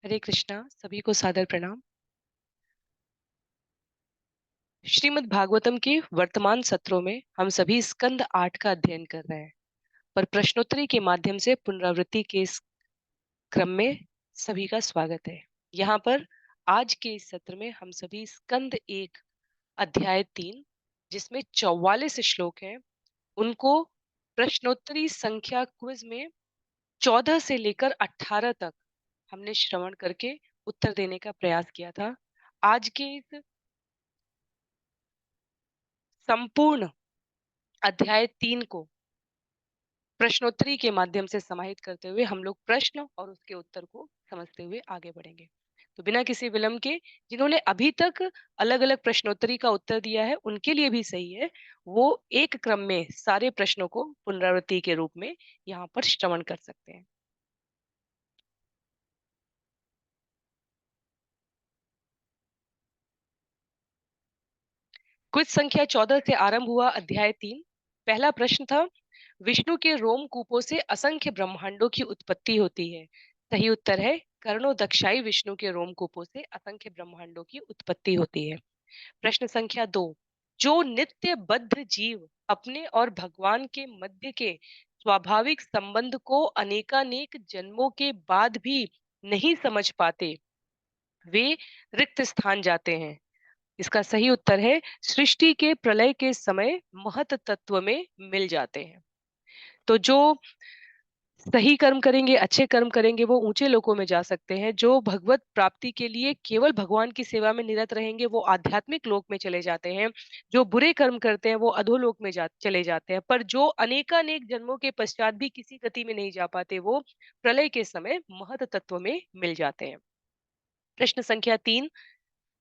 हरे कृष्णा। सभी को सादर प्रणाम। श्रीमद् भागवतम के वर्तमान सत्रों में हम सभी स्कंद 8 का अध्ययन कर रहे हैं, पर प्रश्नोत्तरी के माध्यम से पुनरावृत्ति के इस क्रम में सभी का स्वागत है। यहाँ पर आज के इस सत्र में हम सभी स्कंद 1 अध्याय 3 जिसमें 44 श्लोक हैं, उनको प्रश्नोत्तरी संख्या क्विज में 14 से लेकर 18 तक हमने श्रवण करके उत्तर देने का प्रयास किया था। आज के इस संपूर्ण अध्याय 3 को प्रश्नोत्तरी के माध्यम से समाहित करते हुए हम लोग प्रश्न और उसके उत्तर को समझते हुए आगे बढ़ेंगे। तो बिना किसी विलंब के जिन्होंने अभी तक अलग अलग प्रश्नोत्तरी का उत्तर दिया है उनके लिए भी सही है, वो एक क्रम में सारे प्रश्नों को पुनरावृत्ति के रूप में यहाँ पर श्रवण कर सकते हैं। क्विज संख्या 14 से आरंभ हुआ अध्याय 3। पहला प्रश्न था, विष्णु के रोमकूपों से असंख्य ब्रह्मांडों की उत्पत्ति होती है। सही उत्तर है, कर्णोदक्षाई विष्णु के रोमकूपों से असंख्य ब्रह्मांडों की उत्पत्ति होती है। प्रश्न संख्या 2, जो नित्य बद्ध जीव अपने और भगवान के मध्य के स्वाभाविक संबंध को अनेकानेक जन्मों के बाद भी नहीं समझ पाते, वे रिक्त स्थान जाते हैं। इसका सही उत्तर है, सृष्टि के प्रलय के समय महत तत्व में मिल जाते हैं। तो जो सही कर्म करेंगे, अच्छे कर्म करेंगे, वो ऊंचे लोकों में जा सकते हैं। जो भगवत प्राप्ति के लिए केवल भगवान की सेवा में निरत रहेंगे, वो आध्यात्मिक लोक में चले जाते हैं। जो बुरे कर्म करते हैं, वो अधोलोक में चले जाते हैं। पर जो अनेकानेक जन्मों के पश्चात भी किसी गति में नहीं जा पाते, वो प्रलय के समय महत तत्व में मिल जाते हैं। प्रश्न संख्या 3,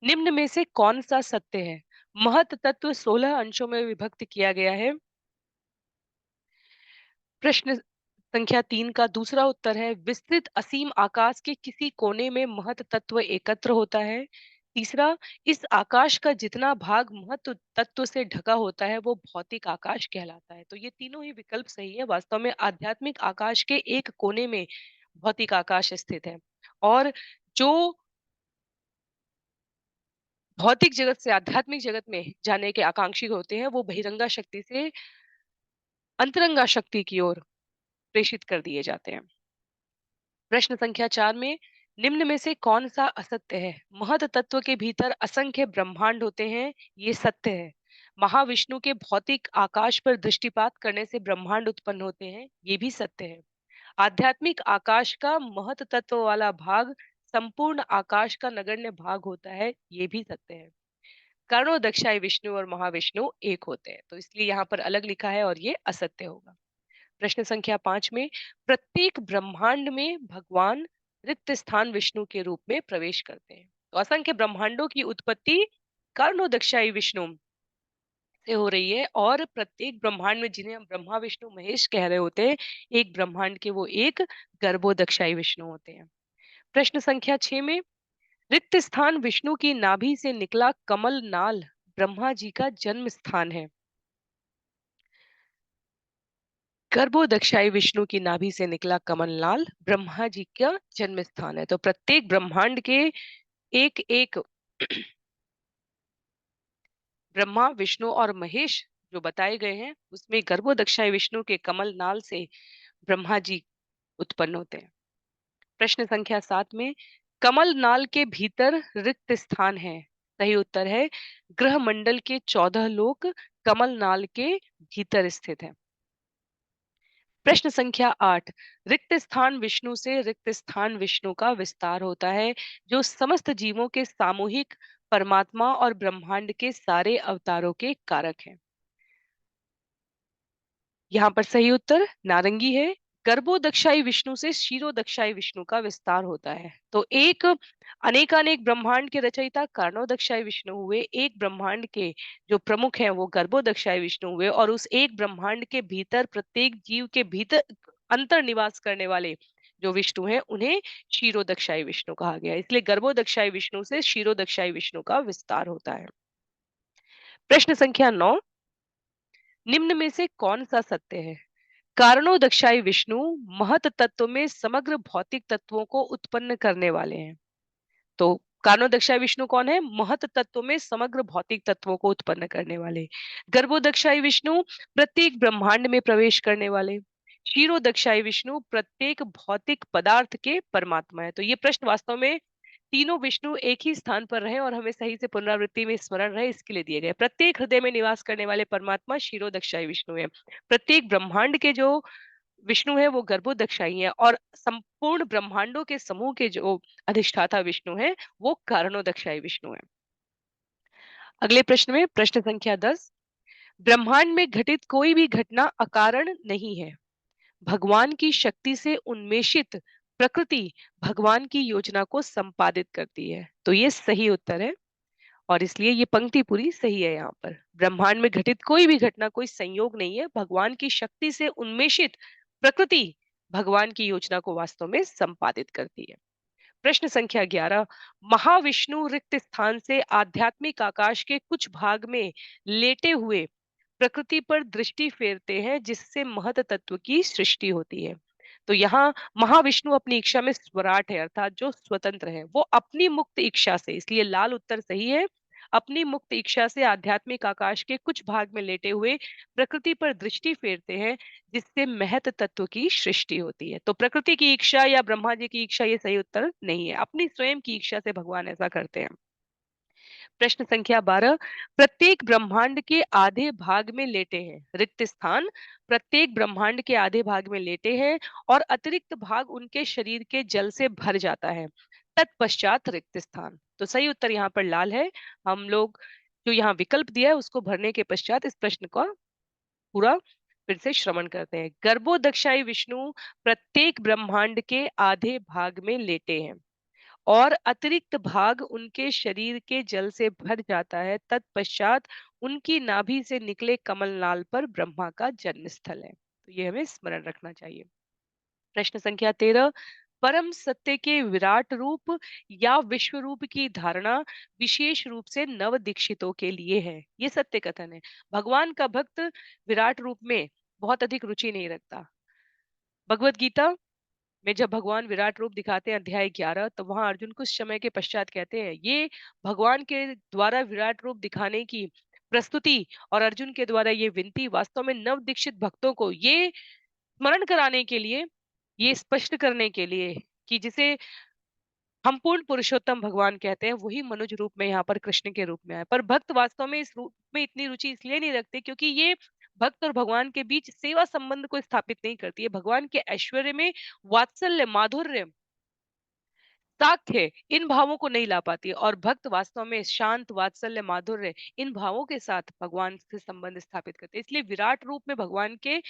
निम्न में से कौन सा सत्य है? महत तत्व 16 अंशों में विभक्त किया गया है। प्रश्न संख्या 3 का दूसरा उत्तर है, विस्तृत असीम आकाश के किसी कोने में महत तत्व एकत्र होता है। तीसरा, इस आकाश का जितना भाग महत तत्व से ढका होता है वो भौतिक आकाश कहलाता है। तो ये तीनों ही विकल्प सही है। वास्तव में आध्यात्मिक आकाश के एक कोने में भौतिक आकाश स्थित है, और जो भौतिक जगत से आध्यात्मिक जगत में जाने के आकांक्षी होते हैं, वो बहिरंगा शक्ति से अंतरंगा शक्ति की ओर प्रेषित कर दिए जाते हैं। प्रश्न संख्या 4 में, निम्न में से कौन सा असत्य है? महत तत्व के भीतर असंख्य ब्रह्मांड होते हैं, ये सत्य है। महाविष्णु के भौतिक आकाश पर दृष्टिपात करने से ब्रह्मांड उत्पन्न होते हैं, ये भी सत्य है। आध्यात्मिक आकाश का महत तत्व वाला भाग संपूर्ण आकाश का नगण्य भाग होता है, ये भी सत्य है। कर्णो दक्षाई विष्णु और महाविष्णु एक होते हैं, तो इसलिए यहाँ पर अलग लिखा है और ये असत्य होगा। प्रश्न संख्या 5 में, प्रत्येक ब्रह्मांड में भगवान रिक्त स्थान विष्णु के रूप में प्रवेश करते हैं। तो असंख्य ब्रह्मांडों की उत्पत्ति कर्णोदक्षाई विष्णु से हो रही है, और प्रत्येक ब्रह्मांड में जिन्हें हम ब्रह्मा विष्णु महेश कह रहे होते हैं, एक ब्रह्मांड के वो एक गर्भोदक्षाई विष्णु होते हैं। प्रश्न संख्या 6 में, रिक्त स्थान विष्णु की नाभि से निकला कमल नाल ब्रह्मा जी का जन्म स्थान है। गर्भोदक्षाई विष्णु की नाभि से निकला कमलनाल ब्रह्मा जी का जन्म स्थान है। तो प्रत्येक ब्रह्मांड के एक एक ब्रह्मा विष्णु और महेश जो बताए गए हैं, उसमें गर्भोदक्षाई विष्णु के कमल नाल से ब्रह्मा जी उत्पन्न होते हैं। प्रश्न संख्या 7 में, कमल नाल के भीतर रिक्त स्थान है। सही उत्तर है, ग्रह मंडल के 14 लोक कमल नाल के भीतर स्थित है। प्रश्न संख्या 8, रिक्त स्थान विष्णु से रिक्त स्थान विष्णु का विस्तार होता है, जो समस्त जीवों के सामूहिक परमात्मा और ब्रह्मांड के सारे अवतारों के कारक हैं। यहाँ पर सही उत्तर नारंगी है। गर्भोदक्षाई विष्णु से क्षीरोदक्षाई विष्णु का विस्तार होता है। तो एक अनेकानेक ब्रह्मांड के रचयिता कर्णोदक्षाई विष्णु हुए, एक ब्रह्मांड के जो प्रमुख हैं वो गर्भोदक्षाई विष्णु हुए, और उस एक ब्रह्मांड के भीतर प्रत्येक जीव के भीतर अंतर निवास करने वाले जो विष्णु हैं, उन्हें क्षीरोदक्षाई विष्णु कहा गया। इसलिए गर्भोदक्षाई विष्णु से क्षीरोदक्षाई विष्णु का विस्तार होता है। प्रश्न संख्या 9, निम्न में से कौन सा सत्य है? कारणोदक्षाई विष्णु महत तत्व में समग्र भौतिक तत्वों को उत्पन्न करने वाले हैं। तो कारणोदक्षाई विष्णु कौन है? महत तत्व में समग्र भौतिक तत्वों को उत्पन्न करने वाले। गर्भोदक्षाई विष्णु प्रत्येक ब्रह्मांड में प्रवेश करने वाले। क्षीरोदक्षाई विष्णु प्रत्येक भौतिक पदार्थ के परमात्मा है। तो ये प्रश्न वास्तव में तीनों विष्णु एक ही स्थान पर रहे और हमें सही से पुनरावृत्ति में स्मरण रहे, इसके लिए दिए गए। प्रत्येक हृदय में निवास करने वाले परमात्मा क्षीरोदक्षाई विष्णु है। प्रत्येक ब्रह्मांड के जो विष्णु है वो गर्भोदक्षाई है, और संपूर्ण ब्रह्मांडों के समूह के जो अधिष्ठाता विष्णु है वो कारणोदक्षाई विष्णु है। अगले प्रश्न में प्रश्न संख्या 10। ब्रह्मांड में घटित कोई भी घटना अकारण नहीं है। भगवान की शक्ति से उन्मेषित प्रकृति भगवान की योजना को संपादित करती है। तो ये सही उत्तर है, और इसलिए ये पंक्ति पूरी सही है। यहाँ पर ब्रह्मांड में घटित कोई भी घटना कोई संयोग नहीं है। भगवान की शक्ति से उन्मेषित प्रकृति भगवान की योजना को वास्तव में संपादित करती है। प्रश्न संख्या 11। महाविष्णु रिक्त स्थान से आध्यात्मिक आकाश के कुछ भाग में लेटे हुए प्रकृति पर दृष्टि फेरते हैं, जिससे महत तत्व की सृष्टि होती है। तो यहाँ महाविष्णु अपनी इच्छा में स्वराट है, अर्थात जो स्वतंत्र है, वो अपनी मुक्त इच्छा से, इसलिए लाल उत्तर सही है, अपनी मुक्त इच्छा से आध्यात्मिक आकाश के कुछ भाग में लेटे हुए प्रकृति पर दृष्टि फेरते हैं, जिससे महत तत्व की सृष्टि होती है। तो प्रकृति की इच्छा या ब्रह्मा जी की इच्छा ये सही उत्तर नहीं है, अपनी स्वयं की इच्छा से भगवान ऐसा करते हैं। प्रश्न संख्या 12। प्रत्येक ब्रह्मांड के आधे भाग में लेटे हैं रिक्त स्थान, प्रत्येक ब्रह्मांड के आधे भाग में लेटे हैं और अतिरिक्त भाग उनके शरीर के जल से भर जाता है, तत्पश्चात रिक्त स्थान। तो सही उत्तर यहाँ पर लाल है। हम लोग जो यहाँ विकल्प दिया है उसको भरने के पश्चात इस प्रश्न का पूरा फिर से श्रवण करते हैं। गर्भोदक्षाई विष्णु प्रत्येक ब्रह्मांड के आधे भाग में लेटे हैं और अतिरिक्त भाग उनके शरीर के जल से भर जाता है, तत्पश्चात उनकी नाभि से निकले कमलनाल पर ब्रह्मा का जन्म स्थल है। तो ये हमें स्मरण रखना चाहिए। प्रश्न संख्या 13। परम सत्य के विराट रूप या विश्व रूप की धारणा विशेष रूप से नव दीक्षितों के लिए है। ये सत्य कथन है। भगवान का भक्त विराट रूप में बहुत अधिक रुचि नहीं रखता। भगवत गीता में जब भगवान विराट रूप दिखाते हैं अध्याय 11, तो वहां अर्जुन कुछ समय के पश्चात कहते हैं ये भगवान के द्वारा विराट रूप दिखाने की प्रस्तुति और अर्जुन के द्वारा ये विनती वास्तव में नव दीक्षित भक्तों को ये स्मरण कराने के लिए, ये स्पष्ट करने के लिए कि जिसे हम पूर्ण पुरुषोत्तम भगवान कहते हैं वही मनुज रूप में यहाँ पर कृष्ण के रूप में आए। पर भक्त वास्तव में इस रूप में इतनी रुचि इसलिए नहीं रखते क्योंकि ये भक्त और भगवान के बीच सेवा संबंध को स्थापित नहीं करती है। भगवान के ऐश्वर्य में वात्सल्य, माधुर्य, साख्य इन भावों को नहीं ला पाती है, और भक्त वास्तव में शांत, वात्सल्य, माधुर्य इन भावों के साथ भगवान से संबंध स्थापित करते हैं। इसलिए विराट रूप में भगवान के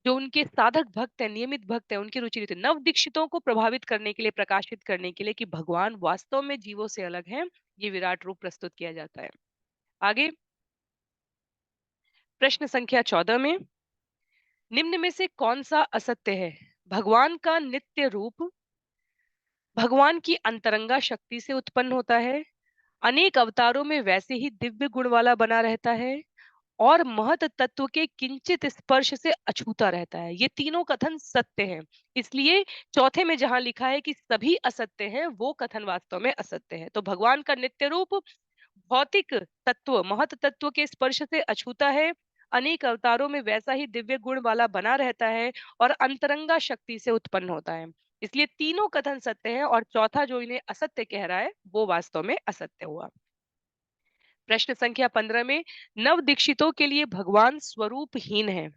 जो उनके साधक भक्त हैं, नियमित भक्त हैं, उनकी रुचि रहती है। नव दीक्षितों को प्रभावित करने के लिए, प्रकाशित करने के लिए कि भगवान वास्तव में जीवों से अलग हैं, ये विराट रूप प्रस्तुत किया जाता है। आगे प्रश्न संख्या 14 में निम्न में से कौन सा असत्य है? भगवान का नित्य रूप भगवान की अंतरंगा शक्ति से उत्पन्न होता है, अनेक अवतारों में वैसे ही दिव्य गुण वाला बना रहता है, और महत तत्व के किंचित स्पर्श से अछूता रहता है। ये तीनों कथन सत्य हैं। इसलिए चौथे में जहां लिखा है कि सभी असत्य हैं, वो कथन वास्तव में असत्य है। तो भगवान का नित्य रूप भौतिक तत्व महत तत्व के स्पर्श से अछूता है, अनेक अवतारों में वैसा ही दिव्य गुण वाला बना रहता है, और अंतरंगा शक्ति से उत्पन्न होता है। इसलिए तीनों कथन सत्य है, और चौथा जो इन्हें असत्य कह रहा है वो वास्तव में असत्य हुआ। प्रश्न संख्या 15 में नव दीक्षितों के लिए भगवान स्वरूपहीन है,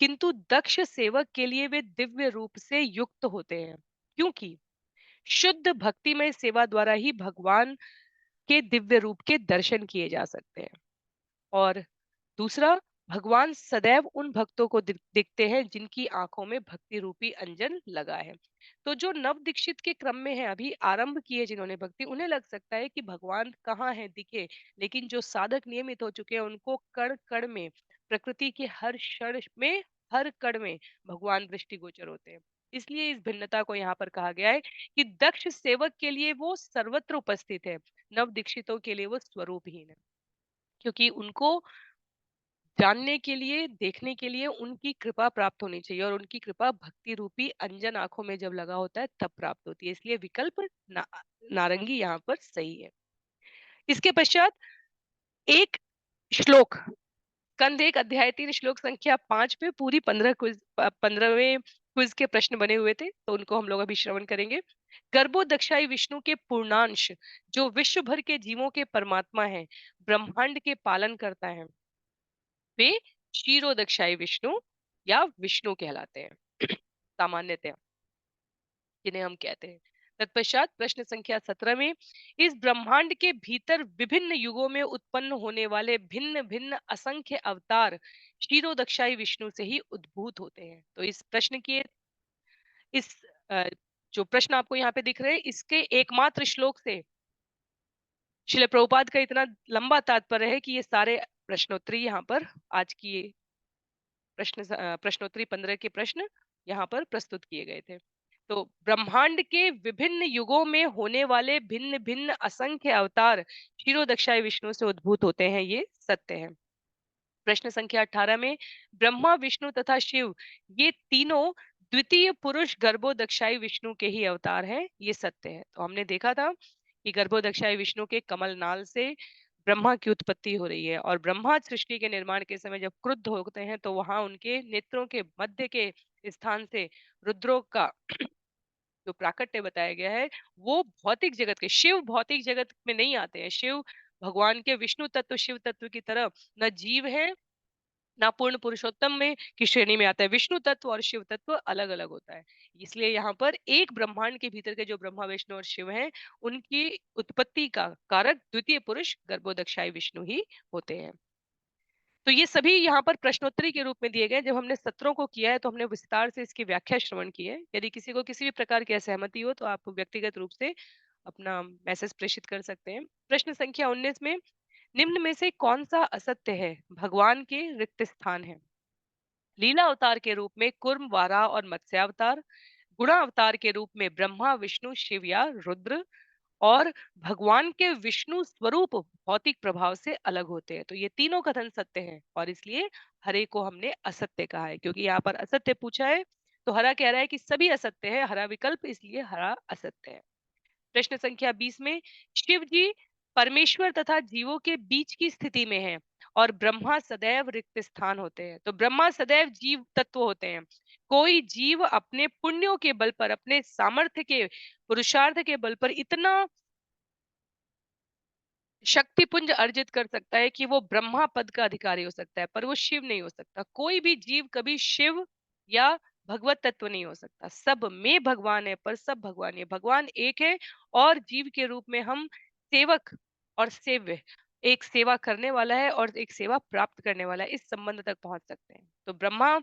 किंतु दक्ष सेवक के लिए वे दिव्य रूप से युक्त होते हैं, क्योंकि शुद्ध भक्तिमय सेवा द्वारा ही भगवान के दिव्य रूप के दर्शन किए जा सकते हैं। और दूसरा, भगवान सदैव उन भक्तों को दिखते हैं जिनकी आंखों में भक्ति रूपी अंजन लगा है। तो जो नव दीक्षित के क्रम में है, अभी आरंभ किए जिन्होंने भक्ति, उन्हें लग सकता है कि भगवान कहाँ है दिखे, लेकिन जो साधक नियमित हो चुके हैं उनको कण कण में, प्रकृति के हर क्षण में, हर कण में भगवान दृष्टिगोचर होते हैं। इसलिए इस भिन्नता को यहाँ पर कहा गया है कि दक्ष सेवक के लिए वो सर्वत्र उपस्थित है, नव दीक्षितों के लिए वो स्वरूपहीन है, क्योंकि उनको जानने के लिए, देखने के लिए उनकी कृपा प्राप्त होनी चाहिए और उनकी कृपा भक्ति रूपी अंजन आँखों में जब लगा होता है तब प्राप्त होती है। इसलिए विकल्प ना नारंगी यहाँ पर सही है। इसके पश्चात एक श्लोक, स्कंद 1 अध्याय 3 श्लोक संख्या 5 पे पूरी 15वें क्विज़ के प्रश्न बने हुए थे, तो उनको हम लोग अभी श्रवण करेंगे। गर्भोदक्षाई विष्णु के पूर्णांश, जो विश्व भर के जीवों के परमात्मा हैं, ब्रह्मांड के पालन करता है, वे क्षीरोदक्षाई विष्णु या विष्णु कहलाते हैं सामान्यतया, जिन्हें हम कहते हैं। तत्पश्चात प्रश्न संख्या 17 में, इस ब्रह्मांड के भीतर विभिन्न युगों में उत्पन्न होने वाले भिन्न भिन्न असंख्य अवतार क्षीरोदक्षाई विष्णु से ही उद्भूत होते हैं। तो इस प्रश्न के इस अ, जो प्रश्न आपको यहाँ पे दिख रहे हैं, इसके एकमात्र श्लोक से श्रील प्रभुपाद का इतना लंबा तात्पर्य है कि ये सारे प्रश्नोत्तरी यहाँ पर आज की प्रश्नोत्तरी 15 के प्रश्न यहाँ पर प्रस्तुत किए गए थे। तो ब्रह्मांड के विभिन्न युगों में होने वाले भिन्न भिन्न असंख्य अवतार क्षीरोदक्षाई विष्णु से उद्भूत होते हैं, ये सत्य है। प्रश्न संख्या 18 में, ब्रह्मा विष्णु तथा शिव ये तीनों द्वितीय पुरुष गर्भोदक्षाई विष्णु के ही अवतार हैं, ये सत्य है। तो हमने देखा था कि गर्भोदक्षाई विष्णु के कमल नाल से ब्रह्मा की उत्पत्ति हो रही है और ब्रह्मा सृष्टि के निर्माण के समय जब क्रुद्ध होते हैं तो वहां उनके नेत्रों के मध्य के स्थान से रुद्रों का जो प्राकट्य बताया गया है, वो भौतिक जगत के, शिव भौतिक जगत में नहीं आते हैं। शिव भगवान के विष्णु तत्व शिव तत्व की तरह न जीव है ना पूर्ण पुरुषोत्तम में की श्रेणी में आता है। विष्णु तत्व और शिव तत्व अलग अलग होता है। इसलिए यहाँ पर एक ब्रह्मांड के भीतर के जो ब्रह्मा विष्णु और शिव हैं, उनकी उत्पत्ति का कारक द्वितीय पुरुष गर्भोदक्षाई विष्णु ही होते हैं। तो ये सभी यहाँ पर प्रश्नोत्तरी के रूप में दिए गए। जब हमने सत्रों को किया है तो हमने विस्तार से इसकी व्याख्या श्रवण की है। यदि किसी को किसी भी प्रकार की असहमति हो तो आप व्यक्तिगत रूप से अपना मैसेज प्रेषित कर सकते हैं। प्रश्न संख्या 19 में, निम्न में से कौन सा असत्य है? भगवान के रिक्त स्थान है। लीला अवतार के रूप में कुर्म, वाराह और मत्स्य अवतार, गुणा अवतार के रूप में ब्रह्मा विष्णु शिव या रुद्र, और भगवान के विष्णु स्वरूप भौतिक प्रभाव से अलग होते हैं। तो ये तीनों कथन सत्य हैं और इसलिए हरे को हमने असत्य कहा है, क्योंकि यहाँ पर असत्य पूछा है तो हरा कह रहा है कि सभी असत्य है, हरा विकल्प, इसलिए हरा असत्य है। प्रश्न संख्या 20 में, शिव जी परमेश्वर तथा जीवों के बीच की स्थिति में है और ब्रह्मा सदैव रिक्त स्थान होते हैं। तो ब्रह्मा सदैव जीव तत्व होते हैं। कोई जीव अपने पुण्यों के बल पर, अपने सामर्थ्य के पुरुषार्थ के बल पर इतना शक्ति पुंज अर्जित कर सकता है कि वो ब्रह्मा पद का अधिकारी हो सकता है, पर वो शिव नहीं हो सकता। कोई भी जीव कभी शिव या भगवत तत्व नहीं हो सकता। सब में भगवान है, पर सब भगवान है। भगवान एक है और जीव के रूप में हम सेवक और सेव्य, एक सेवा करने वाला है और एक सेवा प्राप्त करने वाला है, इस संबंध तक पहुंच सकते हैं। तो ब्रह्मा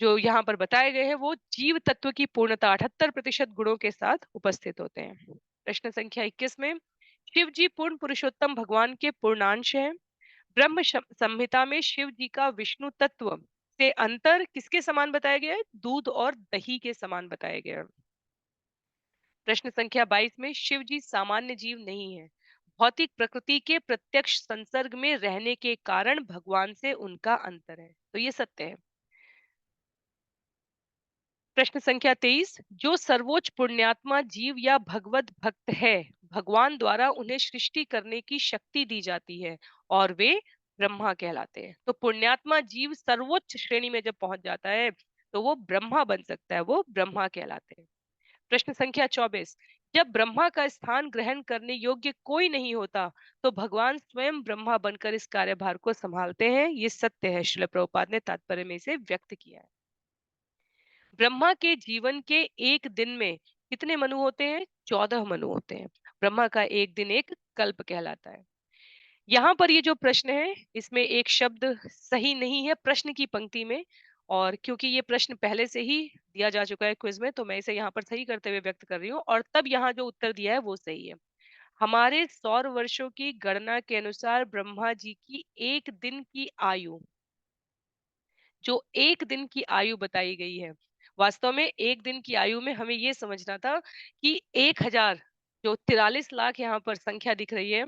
जो यहाँ पर बताए गए हैं वो जीव तत्व की पूर्णता 78% गुणों के साथ उपस्थित होते हैं। प्रश्न संख्या 21 में, शिव जी पूर्ण पुरुषोत्तम भगवान के पूर्णांश हैं। ब्रह्म संहिता में शिव जी का विष्णु तत्व से अंतर किसके समान बताया गया है? दूध और दही के समान बताया गया है। प्रश्न संख्या 22 में, शिव जी सामान्य जीव नहीं है। भौतिक प्रकृति के प्रत्यक्ष संसर्ग में रहने के कारण भगवान से उनका अंतर है। तो ये सत्य है। प्रश्न संख्या 23, जो सर्वोच्च पुण्यात्मा जीव या भगवत भक्त है, भगवान द्वारा उन्हें सृष्टि करने की शक्ति दी जाती है और वे ब्रह्मा कहलाते हैं। तो पुण्यात्मा जीव सर्वोच्च श्रेणी में जब पहुंच जाता है तो वो ब्रह्मा बन सकता है, वो ब्रह्मा कहलाते हैं। प्रश्न संख्या 24, जब ब्रह्मा का स्थान ग्रहण करने योग्य कोई नहीं होता तो भगवान स्वयं ब्रह्मा बनकर इस कार्यभार को संभालते हैं। ये सत्य है, श्रील प्रभुपाद ने तात्पर्य में इसे व्यक्त किया है। ब्रह्मा के जीवन के एक दिन में कितने मनु होते हैं? 14 मनु होते हैं। ब्रह्मा का एक दिन एक कल्प कहलाता है। यहाँ पर ये जो प्रश्न है इसमें एक शब्द सही नहीं है प्रश्न की पंक्ति में, और क्योंकि ये प्रश्न पहले से ही दिया जा चुका है क्विज में तो मैं इसे यहाँ पर सही करते हुए व्यक्त कर रही हूँ, और तब यहाँ जो उत्तर दिया है वो सही है। हमारे सौर वर्षों की गणना के अनुसार ब्रह्मा जी की एक दिन की आयु, जो एक दिन की आयु बताई गई है, वास्तव में एक दिन की आयु में हमें ये समझना था कि 1000, जो 43 लाख यहाँ पर संख्या दिख रही है,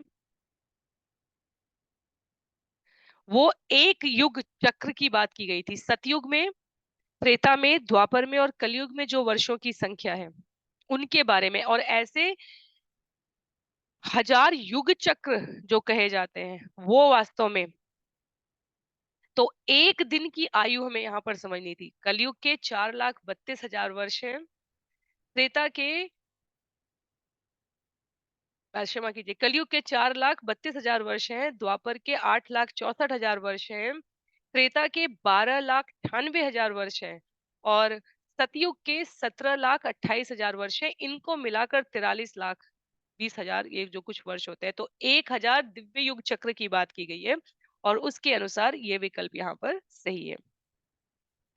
वो एक युग चक्र की बात की गई थी। सतयुग में, त्रेता में, द्वापर में और कलयुग में जो वर्षों की संख्या है, उनके बारे में। और ऐसे हजार युग चक्र जो कहे जाते हैं, वो वास्तव में, तो एक दिन की आयु हमें यहाँ पर समझनी थी। कलयुग के 4,32,000 वर्ष हैं। त्रेता के, क्षमा कीजिए, कलयुग के 4,32,000 वर्ष हैं। द्वापर के 8,64,000 वर्ष हैं। त्रेता के 12,98,000 वर्ष हैं। और सतयुग के 17,28,000 वर्ष हैं। इनको मिलाकर 43,20,000 ये जो कुछ वर्ष होते हैं, तो 1,000 दिव्य युग चक्र की बात की गई है। और उसके अनुसार ये विकल्प यहाँ पर सही है।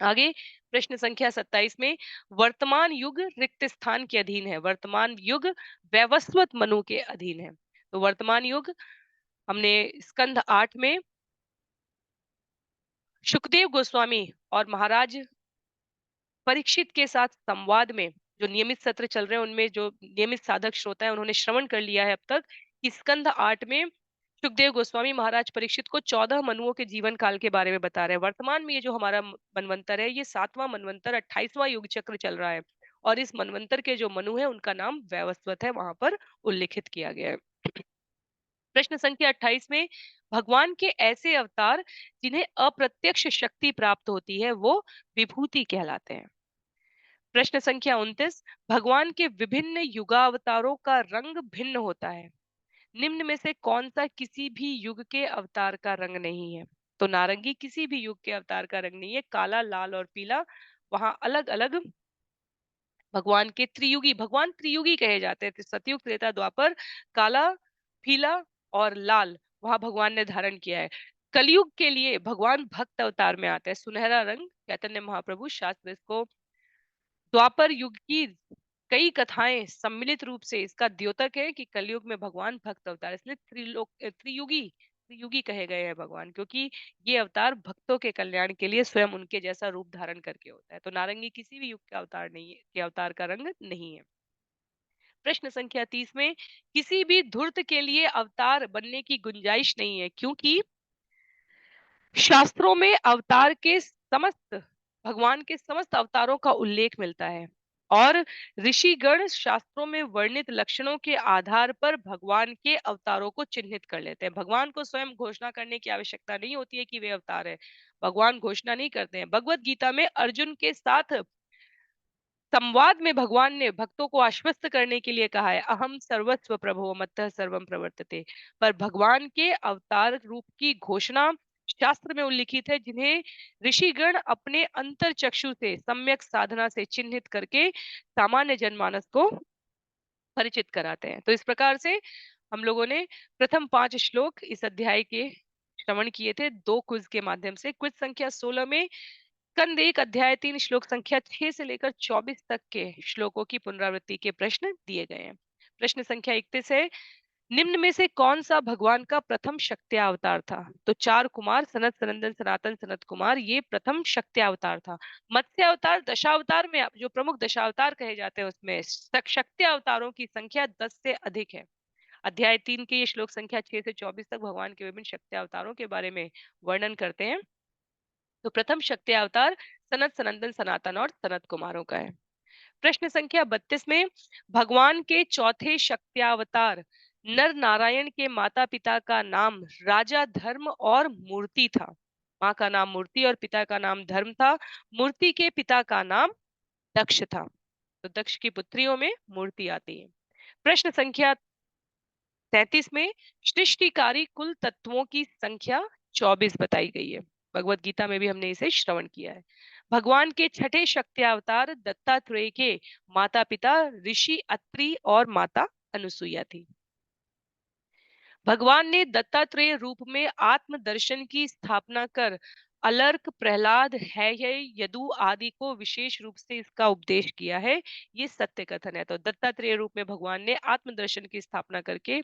आगे प्रश्न संख्या 27 में, वर्तमान युग रिक्त स्थान के अधीन है। वर्तमान युग वैवस्वत मनु के अधीन है। तो वर्तमान युग हमने स्कंध 8 में सुखदेव गोस्वामी और महाराज परीक्षित के साथ संवाद में, जो नियमित सत्र चल रहे हैं उनमें जो नियमित साधक श्रोता है उन्होंने श्रवण कर लिया है अब तक, कि स्कंध 8 में सुखदेव गोस्वामी महाराज परीक्षित को 14 मनुओं के जीवन काल के बारे में बता रहे हैं। वर्तमान में ये जो हमारा मनवंतर है, ये 7वां मनवंतर 28वां युग चक्र चल रहा है। और इस मनवंतर के जो मनु है उनका नाम वैवस्वत है, वहां पर उल्लिखित किया गया है। प्रश्न संख्या 28 में, भगवान के ऐसे अवतार जिन्हें अप्रत्यक्ष शक्ति प्राप्त होती है, वो विभूति कहलाते हैं। प्रश्न संख्या 29, भगवान के विभिन्न युगावतारों का रंग भिन्न होता है। निम्न में से कौन सा किसी भी युग के अवतार का रंग नहीं है? तो नारंगी किसी भी युग के अवतार का रंग नहीं है। काला, लाल और पीला वहां अलग अलग भगवान के त्रियुगी, भगवान त्रियुगी कहे जाते हैं। सतयुग, त्रेता, द्वापर, काला, पीला और लाल वहां भगवान ने धारण किया है। कलयुग के लिए भगवान भक्त अवतार में आते हैं। सुनहरा रंग चैतन्य महाप्रभु शास्त्र इसको द्वापर युग की कई कथाएं सम्मिलित रूप से इसका द्योतक है कि कलयुग में भगवान भक्त अवतार, इसलिए त्रियुगी त्रियुगी कहे गए हैं भगवान, क्योंकि ये अवतार भक्तों के कल्याण के लिए स्वयं उनके जैसा रूप धारण करके होता है। तो नारंगी किसी भी युग का अवतार नहीं है, के अवतार का रंग नहीं है। प्रश्न संख्या 30 में, किसी भी धूर्त के लिए अवतार बनने की गुंजाइश नहीं है, क्योंकि शास्त्रों में अवतार के समस्त, भगवान के समस्त अवतारों का उल्लेख मिलता है। और ऋषिगण शास्त्रों में वर्णित लक्षणों के आधार पर भगवान के अवतारों को चिन्हित कर लेते हैं। भगवान को स्वयं घोषणा करने की आवश्यकता नहीं होती है कि वे अवतार है। भगवान घोषणा नहीं करते हैं। भगवत गीता में अर्जुन के साथ संवाद में भगवान ने भक्तों को आश्वस्त करने के लिए कहा है, अहम सर्वस्व प्रभो मत्तः सर्वम प्रवर्तते। पर भगवान के अवतार रूप की घोषणा शास्त्र में उल्लिखित है, जिन्हें ऋषिगण अपने अंतर चक्षु से सम्यक साधना से चिन्हित करके सामान्य जनमानस को परिचित कराते हैं। तो इस प्रकार से हम लोगों ने प्रथम 5 श्लोक इस अध्याय के श्रवण किए थे, 2 क्विज के माध्यम से। क्विज संख्या 16 में स्कंद 1 अध्याय 3 श्लोक संख्या 6 से लेकर 24 तक के श्लोकों की पुनरावृत्ति के प्रश्न दिए गए हैं। प्रश्न संख्या 31 है, निम्न में से कौन सा भगवान का प्रथम शक्त्यावतार था? तो 4 कुमार सनत सनंदन सनातन सनत कुमार, ये प्रथम शक्त्यावतार था। मत्स्य अवतार दशावतार में जो प्रमुख दशावतार कहे जाते हैं उसमें शक्त्यावतारों की संख्या 10 से अधिक है। अध्याय 3 के ये श्लोक संख्या 6 से 24 तक भगवान के विभिन्न शक्त्यावतारों के बारे में वर्णन करते हैं। तो प्रथम शक्ति अवतार सनत सनंदन सनातन और सनत कुमारों का है। प्रश्न संख्या 32 में, भगवान के चौथे शक्त्यावतार नर नारायण के माता पिता का नाम राजा धर्म और मूर्ति था। माँ का नाम मूर्ति और पिता का नाम धर्म था। मूर्ति के पिता का नाम दक्ष था। तो दक्ष की पुत्रियों में मूर्ति आती है। प्रश्न संख्या 33 में, सृष्टिकारी कुल तत्वों की संख्या 24 बताई गई है। भगवत गीता में भी हमने इसे श्रवण किया है। भगवान के छठे शक्त्यावतार दत्तात्रेय के माता पिता ऋषि अत्रि और माता अनुसुईया थी। भगवान ने दत्तात्रेय रूप में आत्म दर्शन की स्थापना कर अलर्क, प्रहलाद, है यदु आदि को विशेष रूप से इसका उपदेश किया है। ये सत्य कथन है। तो दत्तात्रेय रूप में भगवान ने आत्म दर्शन की स्थापना करके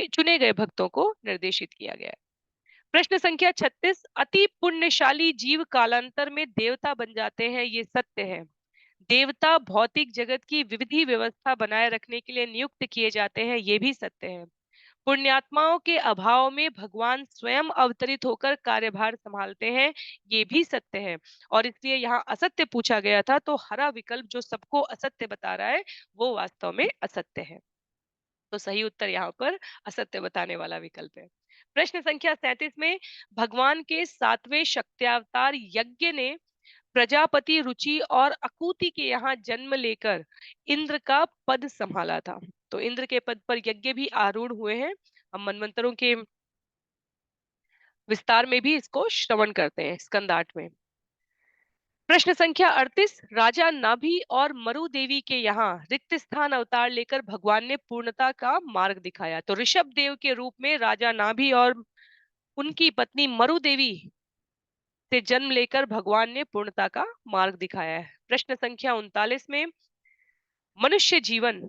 चुने गए भक्तों को निर्देशित किया गया है। प्रश्न संख्या 36, अति पुण्यशाली जीव कालांतर में देवता बन जाते हैं, ये सत्य है। देवता भौतिक जगत की विधि व्यवस्था बनाए रखने के लिए नियुक्त किए जाते हैं, ये भी सत्य है। पुण्यात्माओं के अभाव में भगवान स्वयं अवतरित होकर कार्यभार संभालते हैं, ये भी सत्य है। और इसलिए यहाँ असत्य पूछा गया था, तो हरा विकल्प जो सबको असत्य बता रहा है वो वास्तव में असत्य है। तो सही उत्तर यहाँ पर असत्य बताने वाला विकल्प है। प्रश्न संख्या 37 में, भगवान के 7वें शक्त्यावतार यज्ञ ने प्रजापति रुचि और अकुति के यहाँ जन्म लेकर इंद्र का पद संभाला था। तो इंद्र के पद पर यज्ञ भी आरूढ़ हुए हैं। हम मनवंतरों के विस्तार में भी इसको श्रवण करते हैं स्कंद 8 में। प्रश्न संख्या 38, राजा नाभि और मरु देवी के यहाँ रिक्त स्थान अवतार लेकर भगवान ने पूर्णता का मार्ग दिखाया। तो ऋषभ देव के रूप में राजा नाभि और उनकी पत्नी मरु देवी से जन्म लेकर भगवान ने पूर्णता का मार्ग दिखाया है। प्रश्न संख्या 39 में, मनुष्य जीवन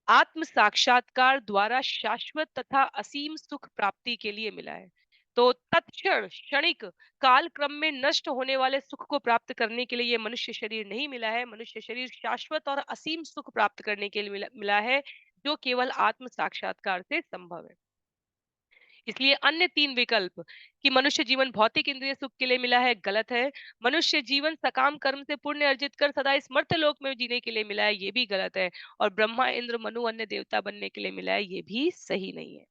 आत्म साक्षात्कार द्वारा शाश्वत तथा असीम सुख प्राप्ति के लिए मिला है। तो तत्क्षण क्षणिक काल क्रम में नष्ट होने वाले सुख को प्राप्त करने के लिए ये मनुष्य शरीर नहीं मिला है। मनुष्य शरीर शाश्वत और असीम सुख प्राप्त करने के लिए मिला है, जो केवल आत्म साक्षात्कार से संभव है। इसलिए अन्य तीन विकल्प कि मनुष्य जीवन भौतिक इंद्रिय सुख के लिए मिला है, गलत है। मनुष्य जीवन सकाम कर्म से पुण्य अर्जित कर सदा इस मर्त्य लोक में जीने के लिए मिला है, ये भी गलत है। और ब्रह्मा इंद्र मनु अन्य देवता बनने के लिए मिला है, ये भी सही नहीं है।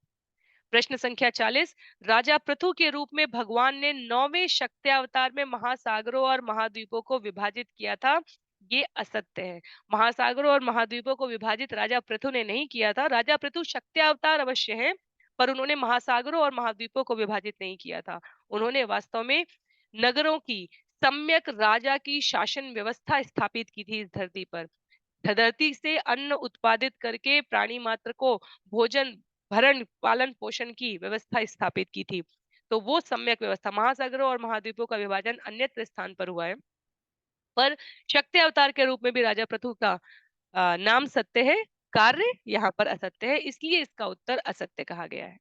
प्रश्न संख्या 40, राजा पृथु के रूप में भगवान ने 9वें शक्त्यावतार में महासागरों और महाद्वीपों को विभाजित किया था, ये असत्य है। महासागरों और महाद्वीपों को विभाजित राजा पृथु ने नहीं किया था। राजा पृथु शक्त्यावतार अवश्य है, पर उन्होंने महासागरों और महाद्वीपों को विभाजित नहीं किया था। उन्होंने वास्तव में नगरों की सम्यक राजा की शासन व्यवस्था स्थापित की थी इस धरती पर। धरती से अन्न उत्पादित करके प्राणी मात्र को भोजन भरण पालन पोषण की व्यवस्था स्थापित की थी। तो वो सम्यक व्यवस्था, महासागरों और महाद्वीपों का विभाजन अन्यत्र स्थान पर हुआ है, पर शक्ति अवतार के रूप में भी राजा पृथु का नाम सत्य है, कार्य यहाँ पर असत्य है, इसलिए इसका उत्तर असत्य कहा गया है।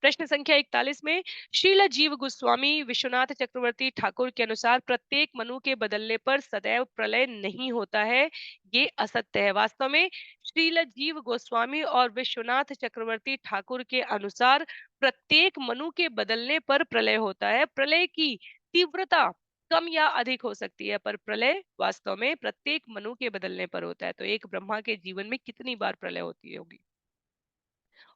प्रश्न संख्या 41 में, श्रील जीव गोस्वामी विश्वनाथ चक्रवर्ती ठाकुर के अनुसार प्रत्येक मनु के बदलने पर सदैव प्रलय नहीं होता है, ये असत्य है। वास्तव में श्रील जीव गोस्वामी और विश्वनाथ चक्रवर्ती ठाकुर के अनुसार प्रत्येक मनु के बदलने पर प्रलय होता है। प्रलय की तीव्रता कम या अधिक हो सकती है, पर प्रलय वास्तव में प्रत्येक मनु के बदलने पर होता है। तो एक ब्रह्मा के जीवन में कितनी बार प्रलय होती होगी,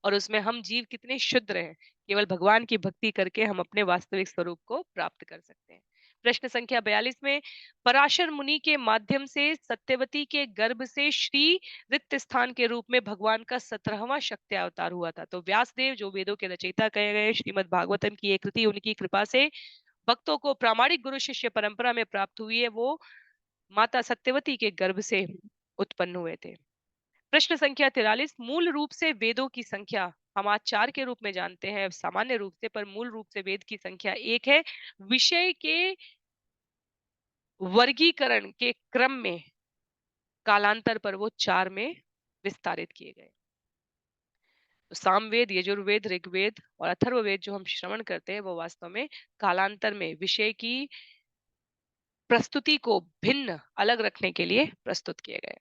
और उसमें हम जीव कितने शुद्र हैं। केवल भगवान की भक्ति करके हम अपने वास्तविक स्वरूप को प्राप्त कर सकते हैं। प्रश्न संख्या 42 में, पराशर मुनि के माध्यम से सत्यवती के गर्भ से श्री रिक्त स्थान के रूप में भगवान का 17वां शक्ति अवतार हुआ था। तो व्यासदेव जो वेदों के रचयिता कहे गए, श्रीमद् भागवतम की एक कृति उनकी कृपा से भक्तों को प्रामाणिक गुरु शिष्य परंपरा में प्राप्त हुई है, वो माता सत्यवती के गर्भ से उत्पन्न हुए थे। प्रश्न संख्या 43, मूल रूप से वेदों की संख्या हम आज 4 के रूप में जानते हैं सामान्य रूप से, पर मूल रूप से वेद की संख्या 1 है। विषय के वर्गीकरण के क्रम में कालांतर पर वो 4 में विस्तारित किए गए। तो सामवेद, यजुर्वेद, ऋग्वेद और अथर्ववेद जो हम श्रवण करते हैं, वो वास्तव में कालांतर में विषय की प्रस्तुति को भिन्न अलग रखने के लिए प्रस्तुत किए गए।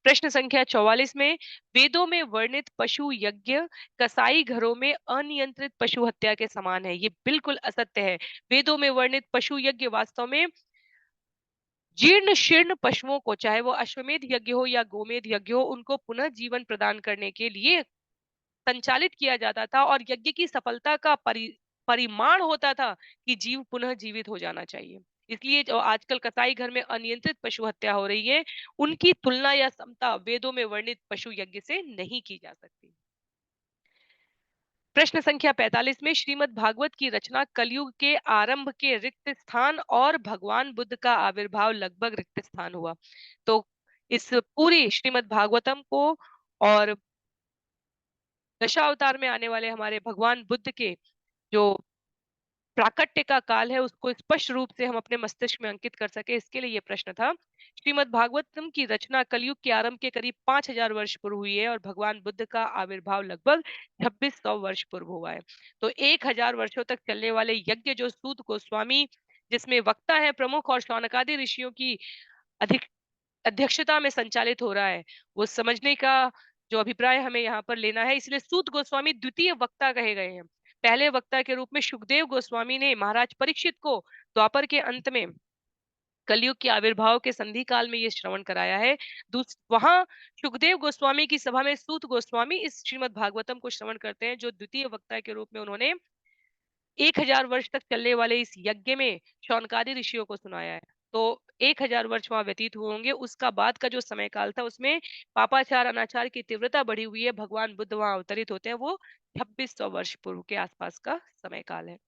प्रश्न संख्या 44 में, वेदों में वर्णित पशु यज्ञ कसाई घरों में अनियंत्रित पशु हत्या के समान है, ये बिल्कुल असत्य है। वेदों में वर्णित पशु यज्ञ वास्तव में जीर्ण शीर्ण पशुओं को, चाहे वो अश्वमेध यज्ञ हो या गोमेध यज्ञ हो, उनको पुनः जीवन प्रदान करने के लिए संचालित किया जाता था, और यज्ञ की सफलता का परिमाण होता था कि जीव पुनः जीवित हो जाना चाहिए। इसलिए जो आजकल कसाई घर में अनियंत्रित पशु हत्या हो रही है, उनकी तुलना या समता वेदों में वर्णित पशु यज्ञ से नहीं की जा सकती। प्रश्न संख्या 45 में, श्रीमद् भागवत की रचना कलयुग के आरंभ के रिक्त स्थान और भगवान बुद्ध का आविर्भाव लगभग रिक्त स्थान हुआ। तो इस पूरी श्रीमद् भागवतम को और दशावतार में आने वाले हमारे भगवान बुद्ध के जो प्राकट्य का काल है, उसको स्पष्ट रूप से हम अपने मस्तिष्क में अंकित कर सके, इसके लिए ये प्रश्न था। श्रीमद् भागवतम की रचना कलयुग के आरंभ के करीब 5000 वर्ष पूर्व हुई है, और भगवान बुद्ध का आविर्भाव लगभग 2600 वर्ष पूर्व हुआ है। तो 1000 वर्षों तक चलने वाले यज्ञ जो सूत गोस्वामी, जिसमें वक्ता है प्रमुख और शौनकादि ऋषियों की अधिक अध्यक्षता में संचालित हो रहा है, वो समझने का जो अभिप्राय हमें यहाँ पर लेना है, इसलिए सूत गोस्वामी द्वितीय वक्ता कहे गए हैं। पहले वक्ता के रूप में सुखदेव गोस्वामी ने महाराज परीक्षित को द्वापर के अंत में कलयुग के आविर्भाव के संधि काल में ये श्रवण कराया है। वहां सुखदेव गोस्वामी की सभा में सूत गोस्वामी इस श्रीमद् भागवतम को श्रवण करते हैं, जो द्वितीय वक्ता के रूप में उन्होंने 1000 वर्ष तक चलने वाले इस यज्ञ में शौनकादि ऋषियों को सुनाया है। तो 1000 वर्ष वहां व्यतीत हुए होंगे। उसका बाद का जो समय काल था उसमें पापाचार अनाचार की तीव्रता बढ़ी हुई है। भगवान बुद्ध वहां अवतरित होते हैं, वो 2600 वर्ष पूर्व के आसपास का समय काल है।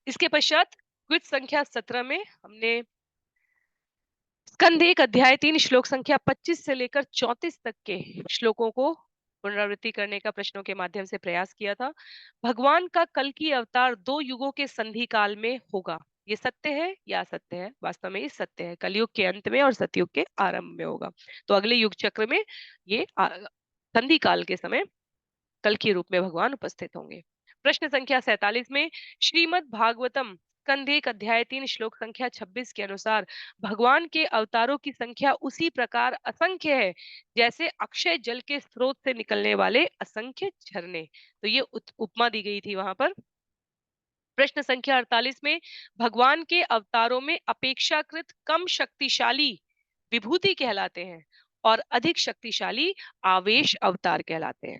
इसके पश्चात क्विज संख्या 17 में हमने स्कंद 1 अध्याय 3 श्लोक संख्या 25 से लेकर 34 तक के श्लोकों को पुनरावृत्ति करने का प्रश्नों के माध्यम से प्रयास किया था। भगवान का कल की अवतार 2 युगों के संधि काल में होगा। ये सत्य है या असत्य है? वास्तव में ये सत्य है। कलयुग के अंत में और सतयुग के आरंभ में होगा। तो अगले युग चक्र में ये संधि काल के समय कल के रूप में भगवान उपस्थित होंगे। प्रश्न संख्या 47 में श्रीमद् भागवतम स्कंध 1 अध्याय 3 श्लोक संख्या 26 के अनुसार भगवान के अवतारों की संख्या उसी प्रकार असंख्य है जैसे अक्षय जल के स्रोत से निकलने वाले असंख्य झरने। तो ये उपमा दी गई थी वहां पर। प्रश्न संख्या 48 में भगवान के अवतारों में अपेक्षाकृत कम शक्तिशाली विभूति कहलाते हैं और अधिक शक्तिशाली आवेश अवतार कहलाते हैं।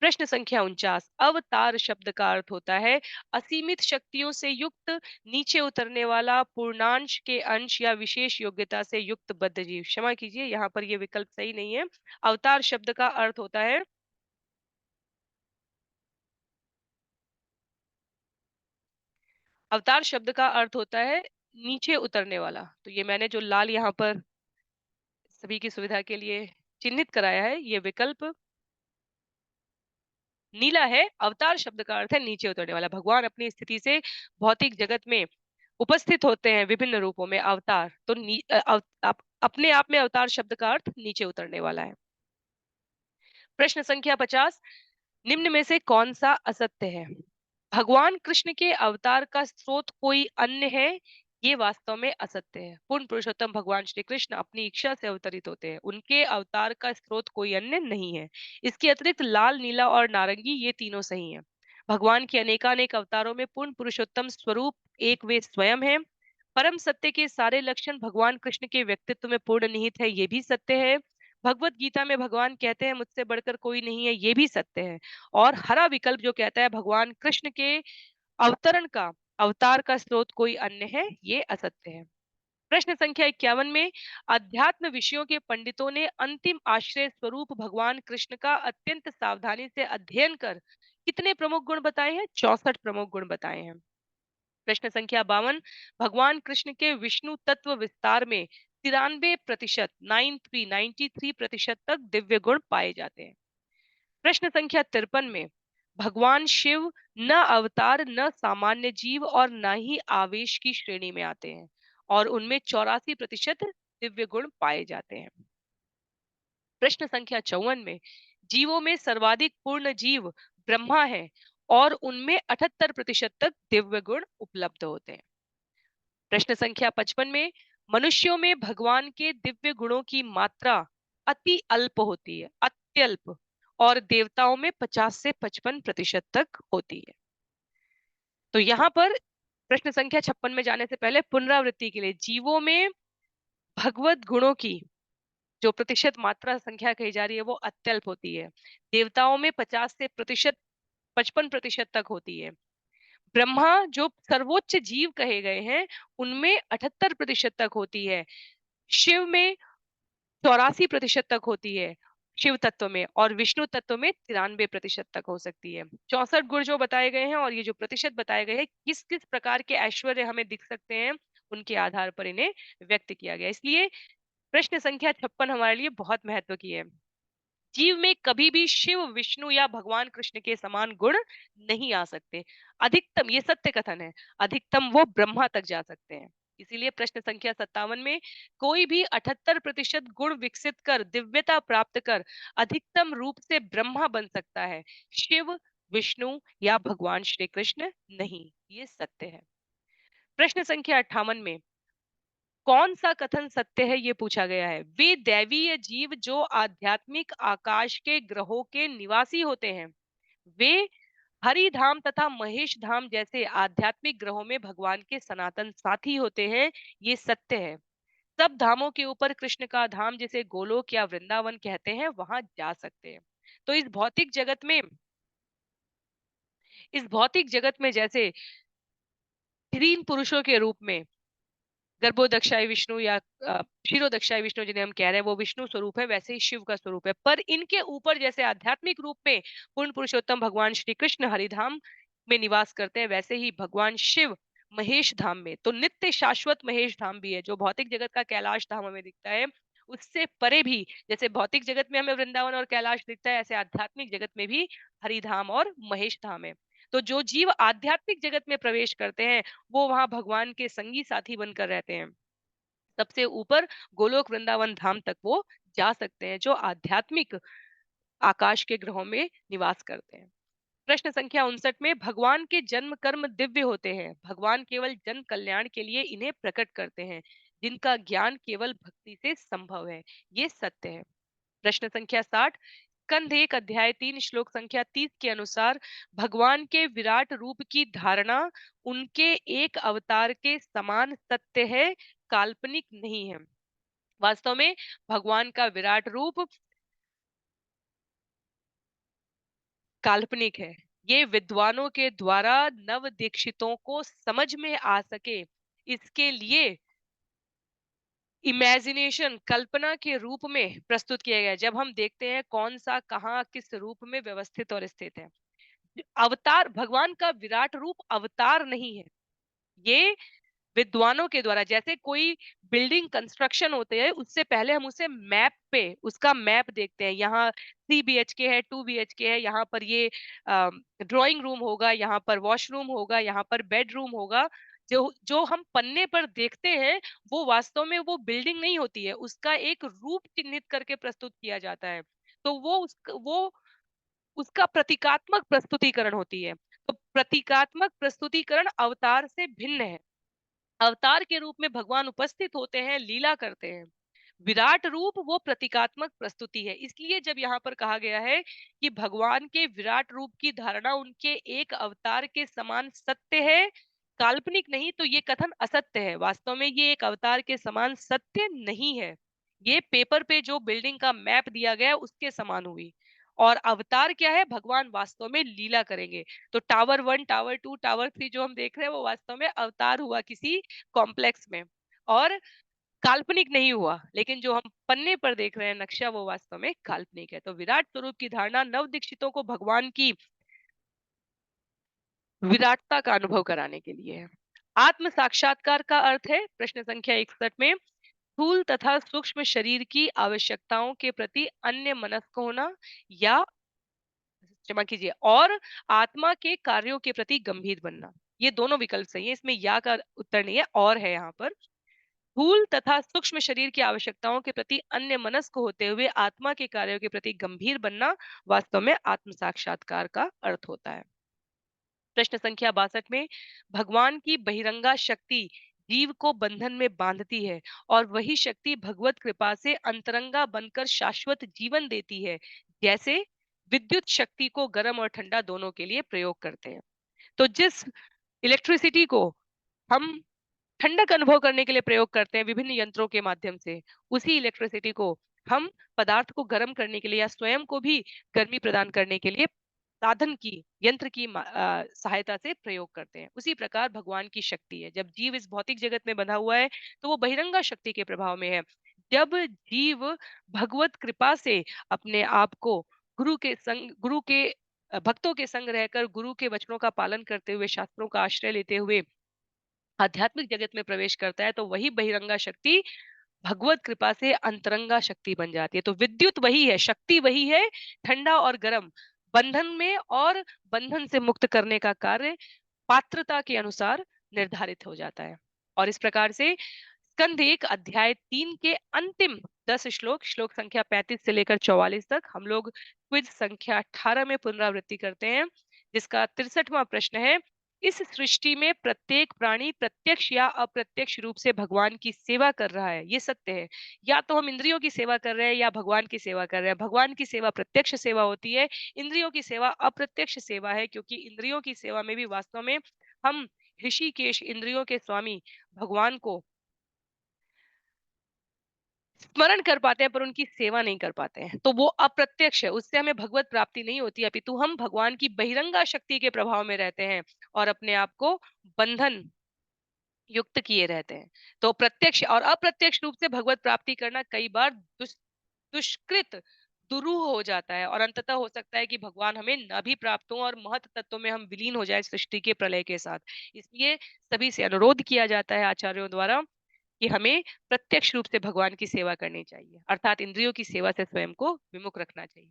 प्रश्न संख्या 49 अवतार शब्द का अर्थ होता है असीमित शक्तियों से युक्त, नीचे उतरने वाला, पूर्णांश के अंश या विशेष योग्यता से युक्त बद्ध जीव। क्षमा कीजिए, यहाँ पर ये विकल्प सही नहीं है। अवतार शब्द का अर्थ होता है अवतार शब्द का अर्थ होता है नीचे उतरने वाला। तो ये मैंने जो लाल यहाँ पर सभी की सुविधा के लिए चिन्हित कराया है, ये विकल्प नीला है। अवतार शब्द का अर्थ है नीचे उतरने वाला। भगवान अपनी स्थिति से भौतिक जगत में उपस्थित होते हैं विभिन्न रूपों में। अवतार तो अपने आप में अवतार शब्द का अर्थ नीचे उतरने वाला है। प्रश्न संख्या 50 निम्न में से कौन सा असत्य है? भगवान कृष्ण के अवतार का स्रोत कोई अन्य है, ये वास्तव में असत्य है। पूर्ण पुरुषोत्तम भगवान श्री कृष्ण अपनी इच्छा से अवतरित होते हैं। उनके अवतार का स्रोत कोई अन्य नहीं है। इसके अतिरिक्त लाल, नीला और नारंगी ये तीनों सही हैं। भगवान के अनेकानेक अवतारों में पूर्ण पुरुषोत्तम स्वरूप एक वे स्वयं है। परम सत्य के सारे लक्षण भगवान कृष्ण के व्यक्तित्व में पूर्ण निहित है, ये भी सत्य है। भगवत गीता में भगवान कहते हैं मुझसे बढ़कर कोई नहीं है, ये भी सत्य है। और हरा विकल्प जो कहता है भगवान कृष्ण के अवतरण का अवतार का स्रोत कोई अन्य है, ये असत्य है। प्रश्न संख्या 51 में अध्यात्म विषयों के पंडितों ने अंतिम आश्रय स्वरूप भगवान कृष्ण का अत्यंत सावधानी से अध्ययन कर कितने प्रमुख गुण बताए हैं? 64 प्रमुख गुण बताए हैं। प्रश्न संख्या 52 भगवान कृष्ण के विष्णु तत्व विस्तार में 93% 93% तक दिव्य गुण पाए जाते हैं। प्रश्न संख्या 53 में भगवान शिव न अवतार, न सामान्य जीव और न ही आवेश की श्रेणी में आते हैं और उनमें 84% दिव्य गुण पाए जाते हैं। प्रश्न संख्या 54 में जीवों में सर्वाधिक पूर्ण जीव ब्रह्मा है और उनमें 78% तक दिव्य गुण उपलब्ध होते हैं। प्रश्न संख्या 55 में मनुष्यों में भगवान के दिव्य गुणों की मात्रा अति अल्प होती है, अत्यल्प, और देवताओं में 50 से 55% तक होती है। तो यहाँ पर प्रश्न संख्या 56 में जाने से पहले पुनरावृत्ति के लिए जीवों में भगवत गुणों की जो प्रतिशत मात्रा संख्या कही जा रही है वो अत्यल्प होती है। देवताओं में 50 से प्रतिशत 55% तक होती है। ब्रह्मा जो सर्वोच्च जीव कहे गए हैं उनमें 78% तक होती है। शिव में 84% तक होती है शिव तत्व में, और विष्णु तत्व में 93% तक हो सकती है। 64 गुण जो बताए गए हैं और ये जो प्रतिशत बताए गए हैं किस किस प्रकार के ऐश्वर्य हमें दिख सकते हैं उनके आधार पर इन्हें व्यक्त किया गया। इसलिए प्रश्न संख्या 56 हमारे लिए बहुत महत्व की है। जीव में कभी भी शिव, विष्णु या भगवान कृष्ण के समान गुण नहीं आ सकते। अधिकतम, ये सत्य कथन है, अधिकतम वो ब्रह्मा तक जा सकते हैं। इसीलिए प्रश्न संख्या 57 में कोई भी 78% गुण विकसित कर दिव्यता प्राप्त कर अधिकतम रूप से ब्रह्मा बन सकता है, शिव, विष्णु या भगवान श्री कृष्ण नहीं। ये सत्य है। प्रश्न संख्या 58 में कौन सा कथन सत्य है ये पूछा गया है। वे दैवीय जीव जो आध्यात्मिक आकाश के ग्रहों के निवासी होते हैं, वे हरि धाम तथा महेश धाम जैसे आध्यात्मिक ग्रहों में भगवान के सनातन साथी होते हैं, ये सत्य है। सब धामों के ऊपर कृष्ण का धाम जिसे गोलोक या वृंदावन कहते हैं वहां जा सकते हैं। तो इस भौतिक जगत में जैसे तीन पुरुषों के रूप में गर्भोदक्षाई विष्णु या क्षीरोदक्षाई विष्णु जिन्हें हम कह रहे हैं वो विष्णु स्वरूप है, वैसे ही शिव का स्वरूप है। पर इनके ऊपर जैसे आध्यात्मिक रूप में पूर्ण पुरुषोत्तम भगवान श्री कृष्ण हरिधाम में निवास करते हैं, वैसे ही भगवान शिव महेश धाम में, तो नित्य शाश्वत महेश धाम भी है जो भौतिक जगत का कैलाश धाम हमें दिखता है। उससे परे भी जैसे भौतिक जगत में हमें वृंदावन और कैलाश दिखता है, ऐसे आध्यात्मिक जगत में भी हरिधाम और महेश धाम है। तो जो जीव आध्यात्मिक जगत में प्रवेश करते हैं वो वहां भगवान के संगी साथी बनकर रहते हैं। सबसे ऊपर गोलोक वृंदावन धाम तक वो जा सकते हैं जो आध्यात्मिक आकाश के ग्रहों में निवास करते हैं। प्रश्न संख्या 59 में भगवान के जन्म कर्म दिव्य होते हैं, भगवान केवल जन कल्याण के लिए इन्हें प्रकट करते हैं, जिनका ज्ञान केवल भक्ति से संभव है, ये सत्य है। प्रश्न संख्या 60 स्कंध 1 अध्याय 3 श्लोक संख्या 30 के अनुसार भगवान के विराट रूप की धारणा उनके एक अवतार के समान सत्य है, काल्पनिक नहीं है। वास्तव में भगवान का विराट रूप काल्पनिक है। ये विद्वानों के द्वारा नव दीक्षितों को समझ में आ सके, इसके लिए इमेजिनेशन कल्पना के रूप में प्रस्तुत किया गया है। जब हम देखते हैं कौन सा कहाँ किस रूप में व्यवस्थित और स्थित है। अवतार भगवान का विराट रूप अवतार नहीं है, ये विद्वानों के द्वारा जैसे कोई बिल्डिंग कंस्ट्रक्शन होते हैं उससे पहले हम उसे मैप पे उसका मैप देखते हैं। यहाँ 3 BHK है, 2 BHK है, यहाँ पर ये ड्राइंग रूम होगा, यहाँ पर वॉशरूम होगा, यहाँ पर बेडरूम होगा। जो जो हम पन्ने पर देखते हैं वो वास्तव में वो बिल्डिंग नहीं होती है, उसका एक रूप चिन्हित करके प्रस्तुत किया जाता है। तो वो उसका प्रतीकात्मक प्रस्तुतिकरण होती है। तो प्रतीकात्मक प्रस्तुतिकरण अवतार से भिन्न है। अवतार के रूप में भगवान उपस्थित होते हैं, लीला करते हैं। विराट रूप वो प्रतीकात्मक प्रस्तुति है। इसलिए जब यहाँ पर कहा गया है कि भगवान के विराट रूप की धारणा उनके एक अवतार के समान सत्य है, काल्पनिक नहीं, तो ये कथन असत्य है। वास्तव में ये एक अवतार के समान सत्य नहीं है, ये पेपर पे जो बिल्डिंग का मैप दिया गया है उसके समान हुई। और अवतार क्या है, भगवान वास्तव में लीला करेंगे। तो टावर 1 टावर 2 टावर 3 जो हम देख रहे हैं वो वास्तव में अवतार हुआ किसी कॉम्प्लेक्स में, और काल्पनिक नहीं हुआ। लेकिन जो हम पन्ने पर देख रहे हैं नक्शा वो वास्तव में काल्पनिक है। तो विराट स्वरूप की धारणा नव दीक्षितों को भगवान की विराटता का अनुभव कराने के लिए है। आत्म साक्षात्कार का अर्थ है प्रश्न संख्या 61 में स्थूल तथा सूक्ष्म शरीर की आवश्यकताओं के प्रति अन्य मनस्क होना, या क्षमा कीजिए, और आत्मा के कार्यों के प्रति गंभीर बनना। ये दोनों विकल्प सही है, इसमें या का उत्तर नहीं है, और है यहाँ पर। स्थूल तथा सूक्ष्म शरीर की आवश्यकताओं के प्रति अन्य मनस्क होते हुए आत्मा के कार्यों के प्रति गंभीर बनना वास्तव में आत्म साक्षात्कार का अर्थ होता है। प्रश्न संख्या 62 में भगवान की बहिरंगा शक्ति जीव को बंधन में बांधती है और वही शक्ति भगवत कृपा से अंतरंगा बनकर शाश्वत जीवन देती है, जैसे विद्युत शक्ति को गर्म और ठंडा दोनों के लिए प्रयोग करते हैं। तो जिस इलेक्ट्रिसिटी को हम ठंडक अनुभव करने के लिए प्रयोग करते हैं विभिन्न यंत्रों के माध्यम से, उसी इलेक्ट्रिसिटी को हम पदार्थ को गर्म करने के लिए या स्वयं को भी गर्मी प्रदान करने के लिए साधन की यंत्र की सहायता से प्रयोग करते हैं। उसी प्रकार भगवान की शक्ति है। जब जीव इस भौतिक जगत में बंधा हुआ है तो वो बहिरंगा शक्ति के प्रभाव में है। जब जीव भगवत कृपा से अपने आप को गुरु के भक्तों के संग रहकर गुरु के वचनों का पालन करते हुए शास्त्रों का आश्रय लेते हुए आध्यात्मिक जगत में प्रवेश करता है तो वही बहिरंगा शक्ति भगवत कृपा से अंतरंगा शक्ति बन जाती है। तो विद्युत वही है, शक्ति वही है, ठंडा और गर्म बंधन में और बंधन से मुक्त करने का कार्य पात्रता के अनुसार निर्धारित हो जाता है। और इस प्रकार से स्कंद 1 अध्याय 3 के अंतिम 10 श्लोक श्लोक संख्या 35 से लेकर 44 तक हम लोग क्विज संख्या 18 में पुनरावृत्ति करते हैं, जिसका 63वां प्रश्न है इस सृष्टि में प्रत्येक प्राणी प्रत्यक्ष या अप्रत्यक्ष रूप से भगवान की सेवा कर रहा है, ये सत्य है। या तो हम इंद्रियों की सेवा कर रहे हैं या भगवान की सेवा कर रहे हैं। भगवान की सेवा प्रत्यक्ष सेवा होती है, इंद्रियों की सेवा अप्रत्यक्ष सेवा है, क्योंकि इंद्रियों की सेवा में भी वास्तव में हम ऋषिकेश इंद्रियों के स्वामी भगवान को स्मरण कर पाते हैं पर उनकी सेवा नहीं कर पाते हैं, तो वो अप्रत्यक्ष है, उससे हमें भगवत प्राप्ति नहीं होती, अपितु हम भगवान की बहिरंगा शक्ति के प्रभाव में रहते हैं और अपने आप को बंधन युक्त किए रहते हैं। तो प्रत्यक्ष और अप्रत्यक्ष रूप से भगवत प्राप्ति करना कई बार दुष्कृत दुरूह हो जाता है और अंततः हो सकता है कि भगवान हमें न भी प्राप्त हो और महत तत्व में हम विलीन हो जाए सृष्टि के प्रलय के साथ। इसलिए सभी से अनुरोध किया जाता है आचार्यों द्वारा कि हमें प्रत्यक्ष रूप से भगवान की सेवा करनी चाहिए, अर्थात इंद्रियों की सेवा से स्वयं को विमुख रखना चाहिए।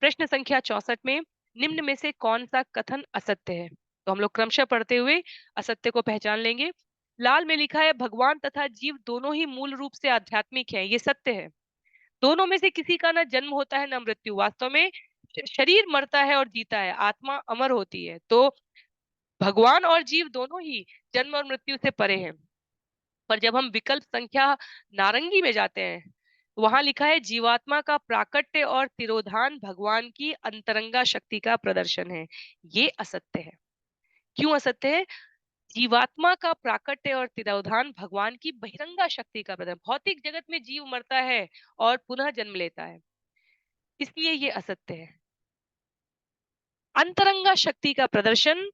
प्रश्न संख्या 64 में निम्न में से कौन सा कथन असत्य है? तो हम लोग क्रमशः पढ़ते हुए असत्य को पहचान लेंगे। लाल में लिखा है भगवान तथा जीव दोनों ही मूल रूप से आध्यात्मिक हैं, ये सत्य है। दोनों में से किसी का ना जन्म होता है ना मृत्यु। वास्तव में शरीर मरता है और जीता है, आत्मा अमर होती है। तो भगवान और जीव दोनों ही जन्म और मृत्यु से परे हैं। पर जब हम विकल्प संख्या नारंगी में जाते हैं, वहां लिखा है जीवात्मा का प्राकट्य और तिरोधान भगवान की अंतरंगा शक्ति का प्रदर्शन है, ये असत्य है। क्यों असत्य है? जीवात्मा का प्राकट्य और तिरोधान भगवान की बहिरंगा शक्ति का प्रदर्शन। भौतिक जगत में जीव मरता है और पुनः जन्म लेता है, इसलिए ये असत्य है। अंतरंगा शक्ति का प्रदर्शन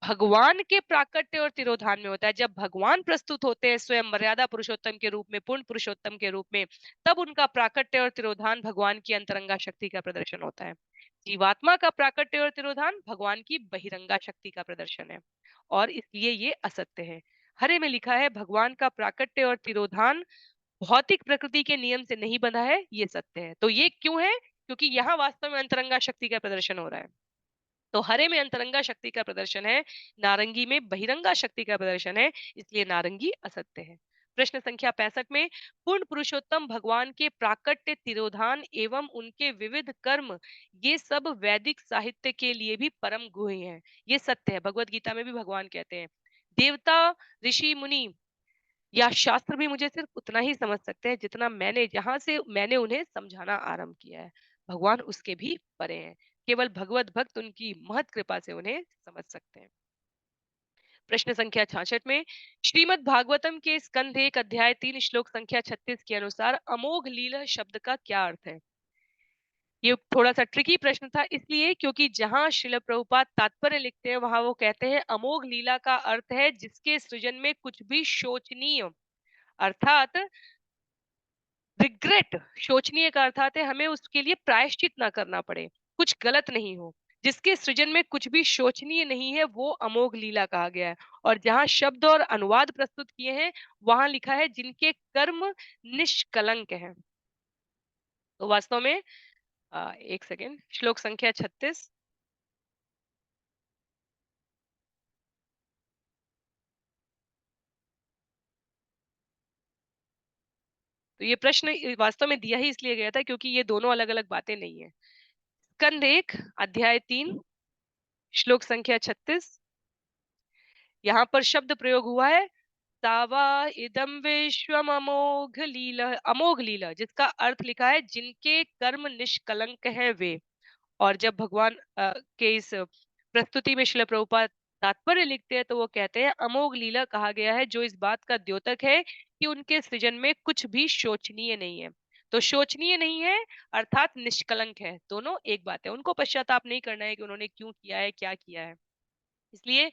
भगवान के प्राकट्य और तिरोधान में होता है। जब भगवान प्रस्तुत होते हैं स्वयं मर्यादा पुरुषोत्तम के रूप में, पूर्ण पुरुषोत्तम के रूप में, तब उनका प्राकट्य और तिरोधान भगवान की अंतरंगा शक्ति का प्रदर्शन होता है। जीवात्मा का प्राकट्य और तिरोधान भगवान की बहिरंगा शक्ति का प्रदर्शन है और इसलिए ये असत्य है। हरे में लिखा है भगवान का प्राकट्य और तिरोधान भौतिक प्रकृति के नियम से नहीं बंधा है, ये सत्य है। तो ये क्यों है? क्योंकि यहाँ वास्तव में अंतरंगा शक्ति का प्रदर्शन हो रहा है। तो हरे में अंतरंगा शक्ति का प्रदर्शन है, नारंगी में बहिरंगा शक्ति का प्रदर्शन है, इसलिए नारंगी असत्य है। प्रश्न संख्या 65 में पूर्ण पुरुषोत्तम भगवान के प्राकट्य तिरोधान एवं उनके विविध कर्म, ये सब वैदिक साहित्य के लिए भी परम गुह्य हैं, ये सत्य है। भगवत गीता में भी भगवान कहते हैं देवता, ऋषि, मुनि या शास्त्र भी मुझे सिर्फ उतना ही समझ सकते हैं जितना मैंने उन्हें समझाना आरंभ किया है। भगवान उसके भी परे हैं। केवल भगवत भक्त उनकी महत कृपा से उन्हें समझ सकते हैं। प्रश्न संख्या 66 में श्रीमद् भागवतम के स्कंध 1 अध्याय 3 श्लोक संख्या 36 के अनुसार अमोघ लीला शब्द का क्या अर्थ है? ये थोड़ा सा ट्रिकी प्रश्न था, इसलिए क्योंकि जहां श्रील प्रभुपाद तात्पर्य लिखते हैं वहां वो कहते हैं अमोघ लीला का अर्थ है जिसके सृजन में कुछ भी शोचनीय, अर्थात रिग्रेट, शोचनीय का अर्थात है हमें उसके लिए प्रायश्चित ना करना पड़े, कुछ गलत नहीं हो, जिसके सृजन में कुछ भी शोचनीय नहीं है, वो अमोघ लीला कहा गया है। और जहां शब्द और अनुवाद प्रस्तुत किए हैं वहां लिखा है जिनके कर्म निष्कलंक हैं। तो वास्तव में एक सेकेंड, श्लोक संख्या 36। तो ये प्रश्न वास्तव में दिया ही इसलिए गया था क्योंकि ये दोनों अलग अलग बातें नहीं है। स्कंद 1 अध्याय 3 श्लोक संख्या 36, यहाँ पर शब्द प्रयोग हुआ है सावा इदम विश्वम अमोघ लीला, अमोघ लीला जिसका अर्थ लिखा है जिनके कर्म निष्कलंक है वे। और जब भगवान के इस प्रस्तुति में श्रील प्रभुपाद तात्पर्य लिखते हैं तो वो कहते हैं अमोघ लीला कहा गया है जो इस बात का द्योतक है कि उनके सृजन में कुछ भी शोचनीय नहीं है। तो शोचनीय नहीं है अर्थात निष्कलंक है, दोनों एक बात है। उनको पश्चाताप नहीं करना है कि उन्होंने क्यों किया है, क्या किया है। इसलिए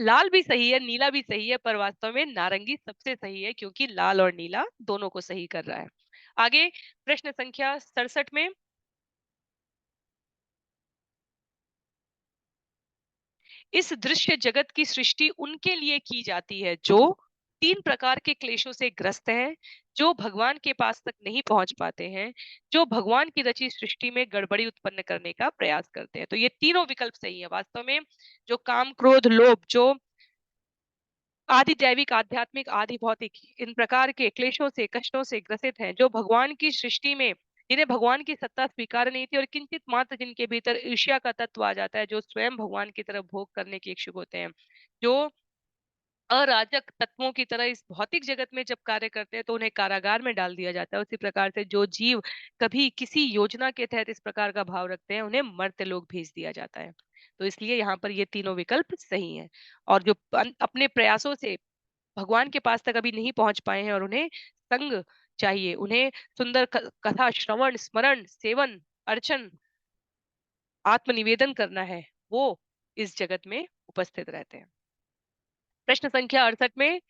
लाल भी सही है, नीला भी सही है, पर वास्तव में नारंगी सबसे सही है क्योंकि लाल और नीला दोनों को सही कर रहा है। आगे प्रश्न संख्या 67 में इस दृश्य जगत की सृष्टि उनके लिए की जाती है जो तीन प्रकार के क्लेशों से ग्रस्त हैं, जो भगवान के पास तक नहीं पहुंच पाते हैं, जो भगवान की रची सृष्टि में गड़बड़ी उत्पन्न करने का प्रयास करते हैं। तो ये तीनों विकल्प सही है। वास्तव में जो काम, क्रोध, लोभ, जो आदि दैविक, आध्यात्मिक, आदि भौतिक इन प्रकार के क्लेशों से, कष्टों से ग्रसित हैं, जो भगवान की सृष्टि में जिन्हें भगवान की सत्ता स्वीकार नहीं थी और किंचित मात्र जिनके भीतर ईर्ष्या का तत्व आ जाता है, जो स्वयं भगवान की तरफ भोग करने के इच्छुक होते हैं, जो अराजक तत्वों की तरह इस भौतिक जगत में जब कार्य करते हैं तो उन्हें कारागार में डाल दिया जाता है। उसी प्रकार से जो जीव कभी किसी योजना के तहत इस प्रकार का भाव रखते हैं, उन्हें मर्त्य लोक भेज दिया जाता है। तो इसलिए यहाँ पर ये तीनों विकल्प सही हैं। और जो अपने प्रयासों से भगवान के पास तक अभी नहीं पहुंच पाए हैं और उन्हें संग चाहिए, उन्हें सुंदर कथा श्रवण, स्मरण, सेवन, अर्चन, आत्मनिवेदन करना है, वो इस जगत में उपस्थित रहते हैं। प्रश्न संख्या 68 में,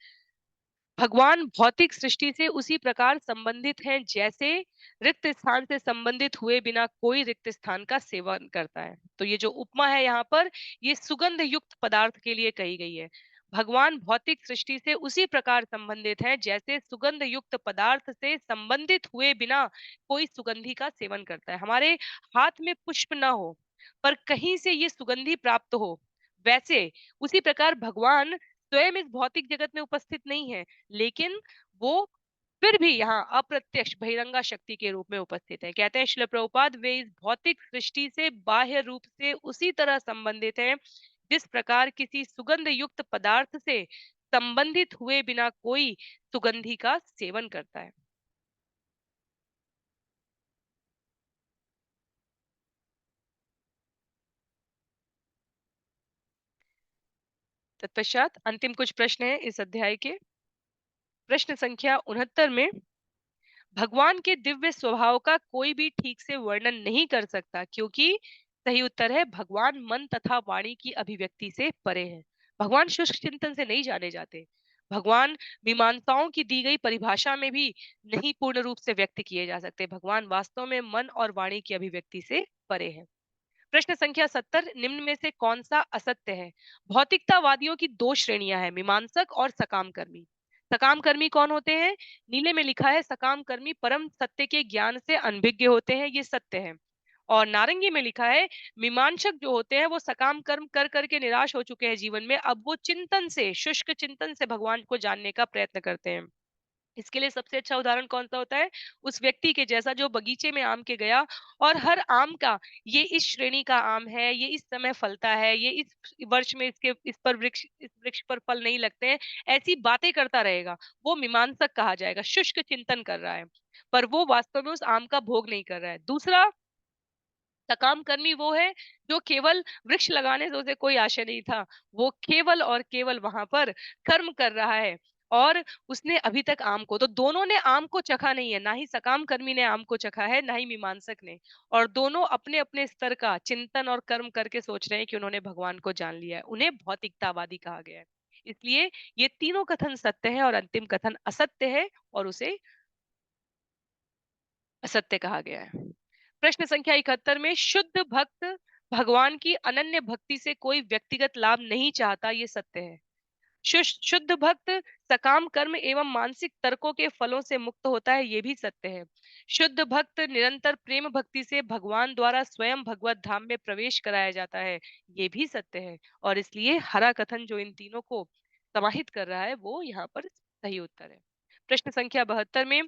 भगवान भौतिक सृष्टि से उसी प्रकार संबंधित हैं जैसे रिक्त स्थान से संबंधित हुए बिना कोई रिक्त स्थान का सेवन करता है। तो ये जो उपमा है यहाँ पर, ये सुगंध युक्त पदार्थ के लिए कही गई है। भगवान भौतिक सृष्टि से उसी प्रकार संबंधित हैं जैसे सुगंध युक्त पदार्थ से संबंधित हुए बिना कोई सुगंधि का सेवन करता है। हमारे हाथ में पुष्प ना हो पर कहीं से ये सुगंधि प्राप्त हो, वैसे उसी प्रकार भगवान स्वयं इस भौतिक जगत में उपस्थित नहीं है, लेकिन वो फिर भी यहाँ अप्रत्यक्ष बहिरंगा शक्ति के रूप में उपस्थित है। कहते हैं श्रील प्रभुपाद, वे इस भौतिक सृष्टि से बाह्य रूप से उसी तरह संबंधित है जिस प्रकार किसी सुगंध युक्त पदार्थ से संबंधित हुए बिना कोई सुगंधि का सेवन करता है। तत्पश्चात अंतिम कुछ प्रश्न है इस अध्याय के। प्रश्न संख्या 69 में, भगवान के दिव्य स्वभाव का कोई भी ठीक से वर्णन नहीं कर सकता क्योंकि सही उत्तर है भगवान मन तथा वाणी की अभिव्यक्ति से परे है। भगवान शुष्क चिंतन से नहीं जाने जाते। भगवान मीमांसाओं की दी गई परिभाषा में भी नहीं पूर्ण रूप से व्यक्त किए जा सकते। भगवान वास्तव में मन और वाणी की अभिव्यक्ति से परे है। प्रश्न संख्या 70, निम्न में से कौन सा असत्य है? भौतिकतावादियों की दो श्रेणियां हैं, मीमांसक और सकाम कर्मी। सकाम कर्मी कौन होते हैं? नीले में लिखा है सकाम कर्मी परम सत्य के ज्ञान से अनभिज्ञ होते हैं, ये सत्य है। और नारंगी में लिखा है मीमांसक जो होते हैं वो सकाम कर्म कर करके निराश हो चुके हैं जीवन में, अब वो चिंतन से, शुष्क चिंतन से भगवान को जानने का प्रयत्न करते हैं। इसके लिए सबसे अच्छा उदाहरण कौन सा होता है? उस व्यक्ति के जैसा जो बगीचे में आम के गया और हर आम का, ये इस श्रेणी का आम है, ये इस समय फलता है, ये इस वर्ष में इसके इस वृक्ष पर फल नहीं लगते हैं, ऐसी बातें करता रहेगा। वो मीमांसक कहा जाएगा, शुष्क चिंतन कर रहा है, पर वो वास्तव में उस आम का भोग नहीं कर रहा है। दूसरा सकाम कर्मी वो है जो केवल वृक्ष लगाने से उसे कोई आशय नहीं था, वो केवल और केवल वहां पर कर्म कर रहा है और उसने अभी तक आम को, तो दोनों ने आम को चखा नहीं है, ना ही सकाम कर्मी ने आम को चखा है, ना ही मीमांसक ने। और दोनों अपने अपने स्तर का चिंतन और कर्म करके सोच रहे हैं कि उन्होंने भगवान को जान लिया है, उन्हें भौतिकतावादी कहा गया है। इसलिए ये तीनों कथन सत्य है और अंतिम कथन असत्य है और उसे असत्य कहा गया है। प्रश्न संख्या 71 में, शुद्ध भक्त भगवान की अनन्य भक्ति से कोई व्यक्तिगत लाभ नहीं चाहता, ये सत्य है। शुद्ध भक्त सकाम कर्म एवं मानसिक तर्कों के फलों से मुक्त होता है, ये भी सत्य है। शुद्ध भक्त निरंतर प्रेम भक्ति से भगवान द्वारा स्वयं भगवत धाम में प्रवेश कराया जाता है, ये भी सत्य है। और इसलिए हरा कथन जो इन तीनों को समाहित कर रहा है वो यहाँ पर सही उत्तर है। प्रश्न संख्या 72 में,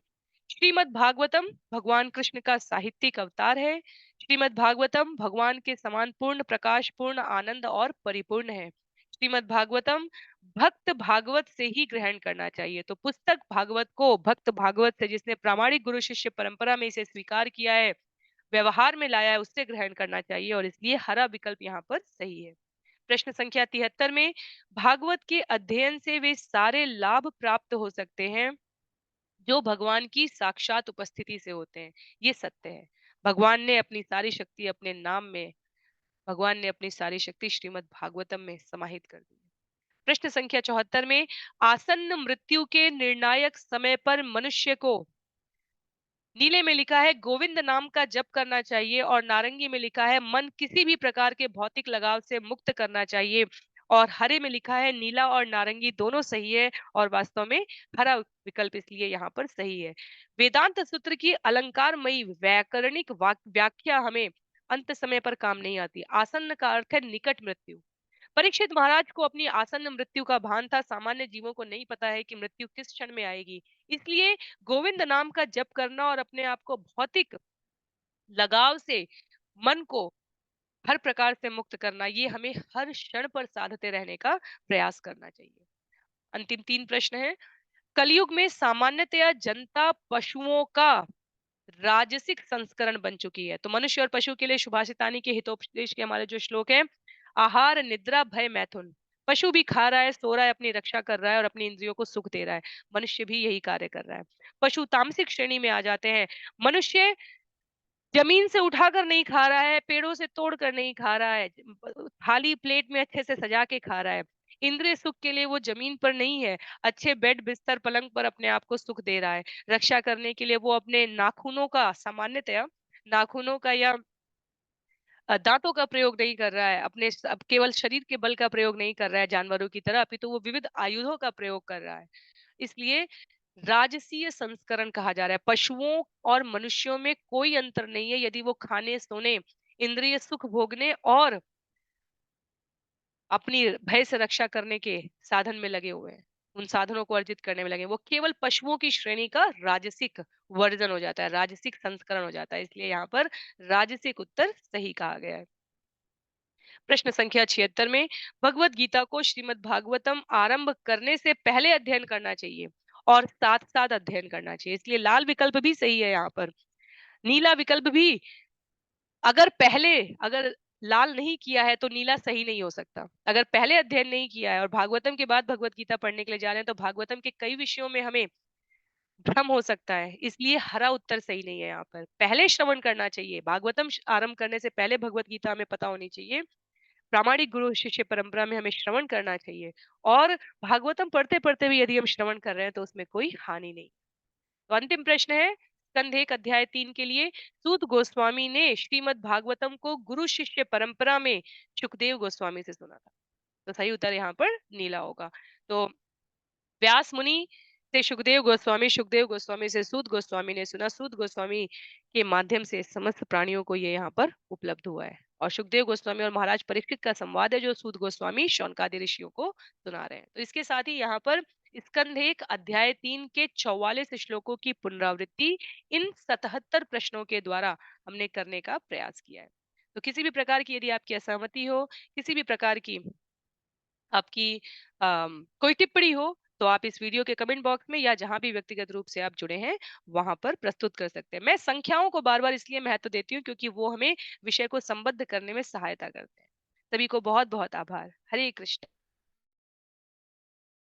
श्रीमद् भागवतम भगवान कृष्ण का साहित्यिक अवतार है। श्रीमद् भागवतम भगवान के समान पूर्ण प्रकाश, पूर्ण आनंद और परिपूर्ण है। श्रीमद् भागवतम भक्त भागवत से ही ग्रहण करना चाहिए। तो पुस्तक भागवत को भक्त भागवत से, जिसने प्रामाणिक गुरु शिष्य परंपरा में इसे स्वीकार किया है, व्यवहार में लाया है, उससे ग्रहण करना चाहिए और इसलिए हरा विकल्प यहाँ पर सही है। प्रश्न संख्या 73 में, भागवत के अध्ययन से वे सारे लाभ प्राप्त हो सकते हैं जो भगवान की साक्षात उपस्थिति से होते हैं, ये सत्य है। भगवान ने अपनी सारी शक्ति अपने नाम में, भगवान ने अपनी सारी शक्ति श्रीमद् भागवतम में समाहित कर दी है। प्रश्न संख्या 74 में, आसन्न मृत्यु के निर्णायक समय पर मनुष्य को, नीले में लिखा है गोविंद नाम का जप करना चाहिए और नारंगी में लिखा है मन किसी भी प्रकार के भौतिक लगाव से मुक्त करना चाहिए, और हरे में लिखा है नीला और नारंगी दोनों सही है और वास्तव में हरा विकल्प इसलिए यहाँ पर सही है। वेदांत सूत्र की अलंकारमयी व्याकरणिक व्याख्या हमें अंत समय पर काम नहीं आती। आसन्न का अर्थ है निकट मृत्यु। परीक्षित महाराज को अपनी आसन्न मृत्यु का भान था, सामान्य जीवों को नहीं पता है कि मृत्यु किस क्षण में आएगी। इसलिए गोविंद नाम का जप करना और अपने आप को भौतिक लगाव से मन को हर प्रकार से मुक्त करना, ये हमें हर क्षण पर साधते रहने का प्रयास करना चाहिए। अंतिम 3 प्रश्न हैं। कलयुग में सामान्यतया जनता पशुओं का राजसिक संस्करण बन चुकी है। तो मनुष्य और पशु के लिए सुभाषितानी के हितोपदेश के हमारे जो श्लोक हैं, आहार, निद्रा, भय, मैथुन। पशु भी खा रहा है, सो रहा है, अपनी रक्षा कर रहा है और अपनी इंद्रियों को सुख दे रहा है। मनुष्य भी यही कार्य कर रहा है। पशु तामसिक श्रेणी में आ जाते हैं। मनुष्य जमीन से उठाकर नहीं खा रहा है, पेड़ों से तोड़कर नहीं खा रहा है, थाली प्लेट में अच्छे से सजा के खा रहा है। इंद्रिय सुख के लिए वो जमीन पर नहीं है, अच्छे बेड, बिस्तर, पलंग पर अपने आप को सुख दे रहा है। रक्षा करने के लिए वो अपने नाखूनों का सामान्यतया नाखूनों का या दाँतों का प्रयोग नहीं कर रहा है, अपने अब केवल शरीर के बल का प्रयोग नहीं कर रहा है जानवरों की तरह, अपितु वो विविध आयुधों का प्रयोग कर रहा है। इसलिए राजसीय संस्करण कहा जा रहा है। पशुओं और मनुष्यों में कोई अंतर नहीं है यदि वो खाने, सोने, इंद्रिय सुख भोगने और अपनी भय से रक्षा करने के साधन में लगे हुए हैं। उन साधनों को अर्जित करने में लगे हैं। वो केवल पशुओं की श्रेणी का राजसिक वर्जन हो जाता है, राजसिक संस्करण हो जाता है। इसलिए यहाँ पर राजसिक उत्तर सही कहा गया है। प्रश्न संख्या 76 में भगवत गीता को श्रीमद् भागवतम आरंभ करने से पहले अध्ययन करना चाहिए और साथ साथ अध्ययन करना चाहिए। इसलिए लाल विकल्प भी सही है यहाँ पर। नीला विकल्प भी अगर पहले अगर लाल नहीं किया है तो नीला सही नहीं हो सकता। अगर पहले अध्ययन नहीं किया है और भागवतम के बाद भगवत गीता पढ़ने के लिए जा रहे हैं तो भागवतम के कई विषयों में हमें भ्रम हो सकता है। इसलिए हरा उत्तर सही नहीं है यहाँ पर। पहले श्रवण करना चाहिए। भागवतम आरंभ करने से पहले भगवत गीता हमें पता होनी चाहिए। प्रामाणिक गुरु शिष्य परंपरा में हमें श्रवण करना चाहिए और भागवतम पढ़ते पढ़ते भी यदि हम श्रवण कर रहे हैं तो उसमें कोई हानि नहीं। तो अंतिम प्रश्न है स्कंध 1 अध्याय 3 के लिए। सूत गोस्वामी ने श्रीमद् भागवतम को गुरु शिष्य परंपरा में सुखदेव गोस्वामी से सुना था। तो सही उत्तर यहाँ पर नीला होगा। तो व्यास मुनि से सुखदेव गोस्वामी से सूत गोस्वामी ने सुना, सूत गोस्वामी के माध्यम से समस्त प्राणियों को ये यहाँ पर उपलब्ध हुआ है। और सुखदेव गोस्वामी और महाराज परीक्षित का संवाद है जो सूत गोस्वामी शौनकादि ऋषियों को सुना रहे हैं। तो इसके साथ ही यहाँ पर स्कंध 1 अध्याय 3 के 44 श्लोकों की पुनरावृत्ति इन 77 प्रश्नों के द्वारा हमने करने का प्रयास किया है। तो किसी भी प्रकार की यदि आपकी असहमति हो, किसी भी प्रकार की आपकी कोई टिप्पणी हो तो आप इस वीडियो के कमेंट बॉक्स में या जहां भी व्यक्तिगत रूप से आप जुड़े हैं वहां पर प्रस्तुत कर सकते हैं। मैं संख्याओं को बार बार इसलिए महत्व देती हूँ क्योंकि वो हमें विषय को संबद्ध करने में सहायता करते हैं। सभी को बहुत बहुत आभार। हरे कृष्ण।